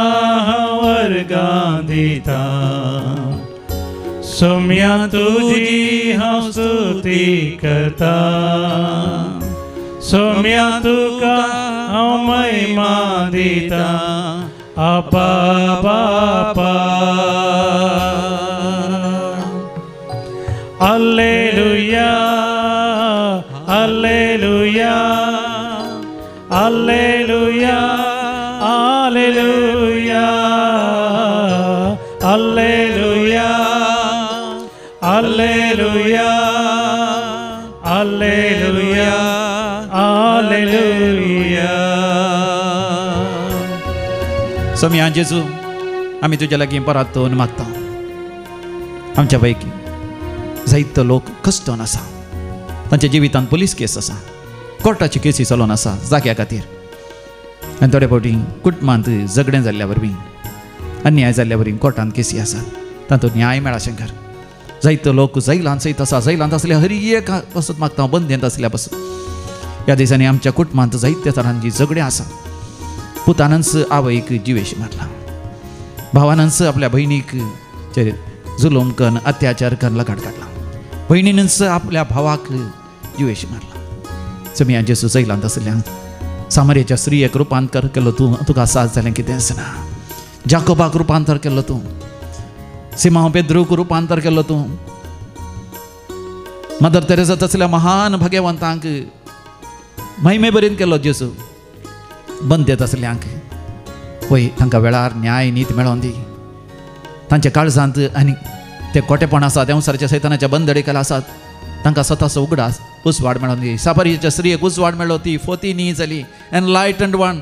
हांव अर्गां दिता सोम्या तुजी हांव स्तुती करता सोम्या तुका हांव महिमा दिता आब्बा बापा Alleluia Alleluia Alleluia Alleluia Alleluia Alleluia Alleluia Alleluia Saumya जेजू आमी तुज्या लागीं परतून मागता आमच्या पैकी जायतो लोक कश्टोन आसा तांच्या जिवितांत पुलीस केस आसा कोर्टाची केसी चलोवन आसा जाग्या खातीर आनी थोडे फावटी कुटुंबांत झगडें जाल्ल्या वरवीं अन्याय जाल्ल्या वरवीं कोर्टांत केसी आसात तातूंत न्याय मेळा शंकर जायतो लोक जैलांत सयत आसा जैलांत असल्या हर एक पासून मागता बंदेंत असल्या पासून ह्या दिसांनी आमच्या कुटुंबांत जायत्या तरांची झगडें आसा पुतानंच आवयक जिवेश मारला भावानंच आपल्या भयणीक जुलूम करून अत्याचार करून लगाट काडला भयणीनंच आपल्या भावाक जिवेश मारला सोम्या जेजू जैलांत आसल्यांक सामरियाच्या स्त्रियेक रुपांतर केलो तूं तुका साथ जालें कितें आसना जाकोबाक रुपांतर केलो तूं सिमांव पेद्रूक रुपांतर केलो तूं मदर तेरेसा तसल्या महान भाग्यवंतांक महिमे बरेन केलो जेजू बंदेत असल्यांक पळय तांकां वेळार न्याय नीत मेळोवन दी तांच्या काळजांत आनी ते कोटेपण आसात देंवसाराच्या सैतानाच्या बंदडेक आसात तांकां स्वताचो उगडास उजवाड मेळोवन दी सापरियाच्या स्त्रियेक उजवाड मेळ्ळो ती फोती न्ही जाली एनलायटंड वन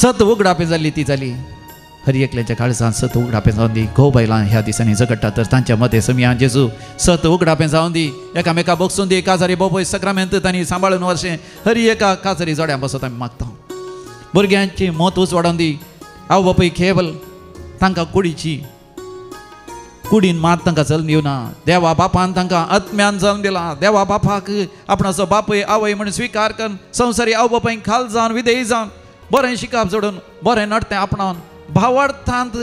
सत उगडापे जाल्ली ती जाली हर एकल्याच्या काळजांत सत उगडापे जावन दी घोव बायलां ह्या दिसांनी झगडटा तर तांच्या मदें सोम्या जेजू सत उगडापे जावन दी एकामेका बोगसून दी काजारी बोपय सक्रामेंत तांणी सांबाळून वर्शें हर एका काजारी जोड्या बसत आमी मागता भुरग्यांची मोत उजवाडोवन दी आवय बापूय केवल तांकां कुडीची कुडीन मात तांकां चलून दिवना. देवा बापान तांकां आत्म्यान जल्म दिला. देवा बापाक आपणाचो बापूय आवय म्हणून स्विकार करून संवसारी आवय बापायक खाल जावन विधेय जावन बरें शिकाप जोडून बरें नडतें आपणावन भावार्थांत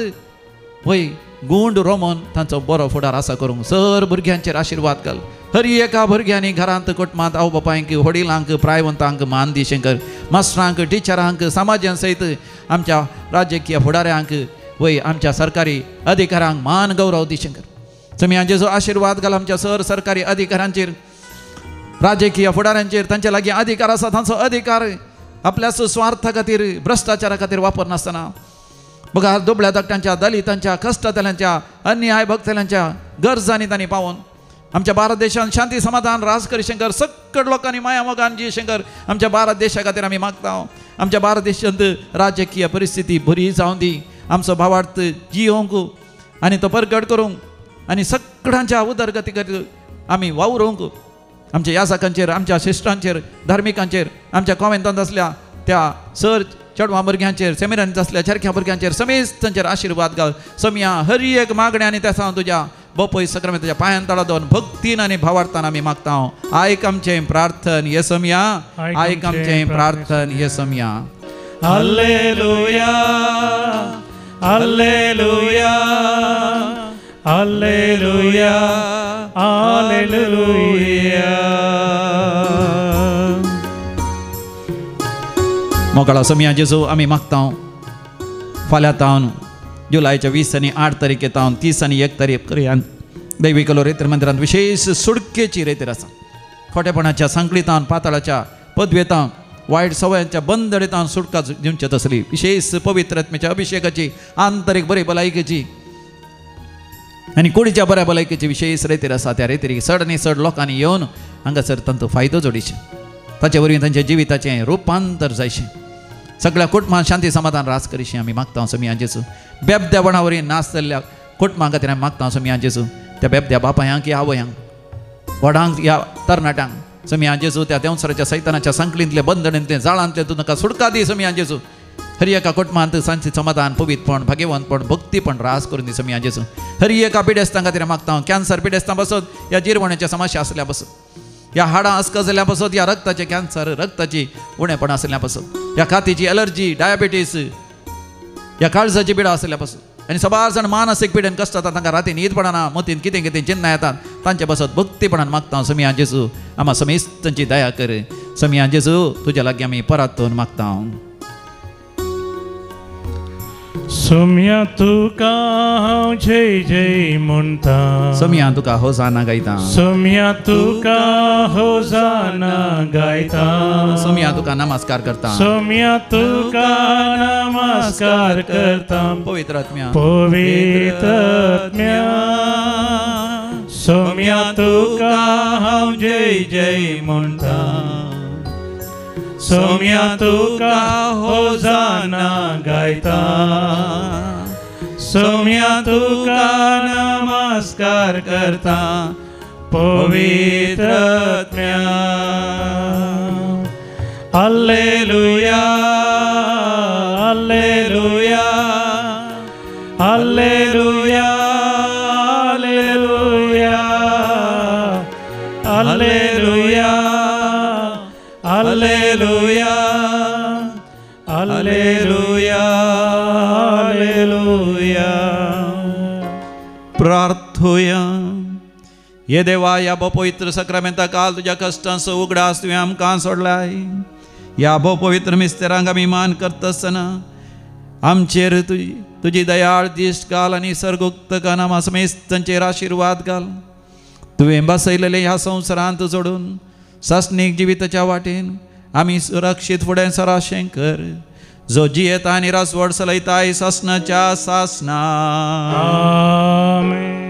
वय गुंड रोमन तांचो बरो फुडार आसा करूंक सर भुरग्यांचेर आशिर्वाद घाल. हरी एका भुरग्यांनी घरांत कुटुंबांत आवय बापायक वडिलांक प्रायवंतांक मान दी शंकर. मास्टरांक टिचरांक समाजान सयत आमच्या राजकीय फुडाऱ्यांक वय आमच्या सरकारी अधिकाऱ्यांक मान गौरव दी शंकर. समियान जेजो आशिर्वाद घाल आमच्या सर सरकारी अधिकाऱ्यांचेर राजकीय फुडाऱ्यांचेर. तांचे लागीं अधिकार आसा तांचो अधिकार आपल्या स्वार्था खातीर भ्रष्टाचारा खातीर वापर नासतना बघा दुबळ्या धाकट्यांच्या दलितांच्या कश्टतल्यांच्या अन्याय भक्तल्यांच्या गरजांनी तांणी पावोवन आमच्या भारत देशांत शांती समाधान राज करी शंकर. सकट लोकांनी माया मोगान जी शंकर आमच्या भारत देशा खातीर आमी मागता. आमच्या भारत देशांत राजकीय परिस्थिती बरी जावन दी. आमचो भावार्थ जियोंक आनी तो परगट करूंक आनी सगळ्यांच्या उदरगती खातीर आमी वावरूंक आमच्या याजकांचेर आमच्या शिश्टांचेर धार्मिकांचेर आमच्या कॉमेंतांत आसल्या त्या सर चेडवां भुरग्यांचेर सेमिनारींत आसल्या चरख्या भुरग्यांचेर समेस्त तांचेर आशिर्वाद घाल. समिया हरी एक मागणी आनी त्या तुज्या बापूय सक्रामेंत तुज्या पांयान तळा दवन भक्तीन आनी भावार्थान आमी मागता. आयक आमचें प्रार्थन ये समिया आयक आमचें प्रार्थन ये समिया. हालेलुया हालेलुया हालेलुया हालेलुया. मोकळा समिया जेजू आमी मागता. फाल्यां तावन जुलायच्या 20 आनी 8 तारीख तावन 30 आनी 1 तारीख पर्यंत दैवीक रेतर मंदिरांत विशेष सुडकेची रेतर आसा. खोटेपणाच्या संकळीतान पाताळाच्या पदवेतान वायट सवयांच्या बंदडेतान सुटका दिवची तसली विशेष पवित्र आत्म्याच्या अभिषेकाची आंतरीक बरे भलायकेची आनी कुडीच्या बऱ्या भलायकेची विशेष रेतर आसा. त्या रेतरीक चड आनी चड लोकांनी येवन हांगासर तांचो फायदो जोडीचे. ताचे वरवीं तांच्या जिविताचें रुपांतर जायचें. सगळ्या कुटुंबांत शांती समाधान रास करीशी आमी मागता. समिया जेजू बेबद्यापणा वरवीं नाच जाल्ल्या कुटुंबां खातीर आमी मागता. समिया जेजू त्या बेबद्या बापायांक या आवयांक व्हडांक या तरणाट्यांक समिया जेजू त्या देंवसराच्या सैतानाच्या संकलींतले बंधनांतले जाळांतले तूं ताका सुटका दी. समिया जेजू हरी एका कुटुंबांत शांती समाधान पवित्रपण भाग्यवंतपण भक्तीपण रास करून दी. समिया जेजू हरी एका पिडेस्तां खातीर मागता. कॅन्सर पिडेस्तां बसत ह्या जिरवण्याच्या समस्या आसल्या बसत ह्या हाडां अस्क जाल्ल्या बसत ह्या रक्ताचे कॅन्सर रक्ताची उणेपण आसल्या बसत ह्या खातीची एलर्जी डायबिटीस ह्या काळजाची पिडा आसल्या बसत आनी सबार जाण मानसीक पिडेन कश्ट जाता तांकां राती न्हीद पडना मतीन कितें कितें चिंतना येतात तांचे बसत भक्तीपणान मागता. समिया जेजू आम्हा समेस्त तांची दया कर. समिया जेजू तुज्या लागीं आमी परतून मागता. सोम्या तुका हांव जय जय म्हणटा. समिया तुका होसाना गायता. सोम्या तुका होसाना गायता. समिया तुका नमस्कार करता. सोम्या तुका नमस्कार करता. पवित्र आत्म्या पवित्र आत्म्या सोम्या तुका हांव जय जय म्हणटा. सोम्या तुका होसाना गायता. सोम्या तुका नमस्कार करता. पवित्र आत्म्या हालेलुया हालेलुया हालेलुया हालेलुया हालेलुया हालेलुया हालेलुया. प्रार्थोया. ये देवा या पवित्र सक्रामेंता काल तुझ्या कष्टांचो उगडास तुवें आमकां सोडलाय. या पवित्र मिस्तेरांक आमी मान करता आसतना आमचेर तुजी दयाळ दिश्ट घाल आनी सर्गोक्त कानामा समेस्त तांचेर आशिर्वाद घाल. तुवें बसयलेले ह्या संवसारांत जोडून सासणीक जिविताच्या वाटेन आमी सुरक्षीत फुडें सराशें कर. जो जियेता आनी रसवड चलयताय सासणाच्या सासना. आमेन.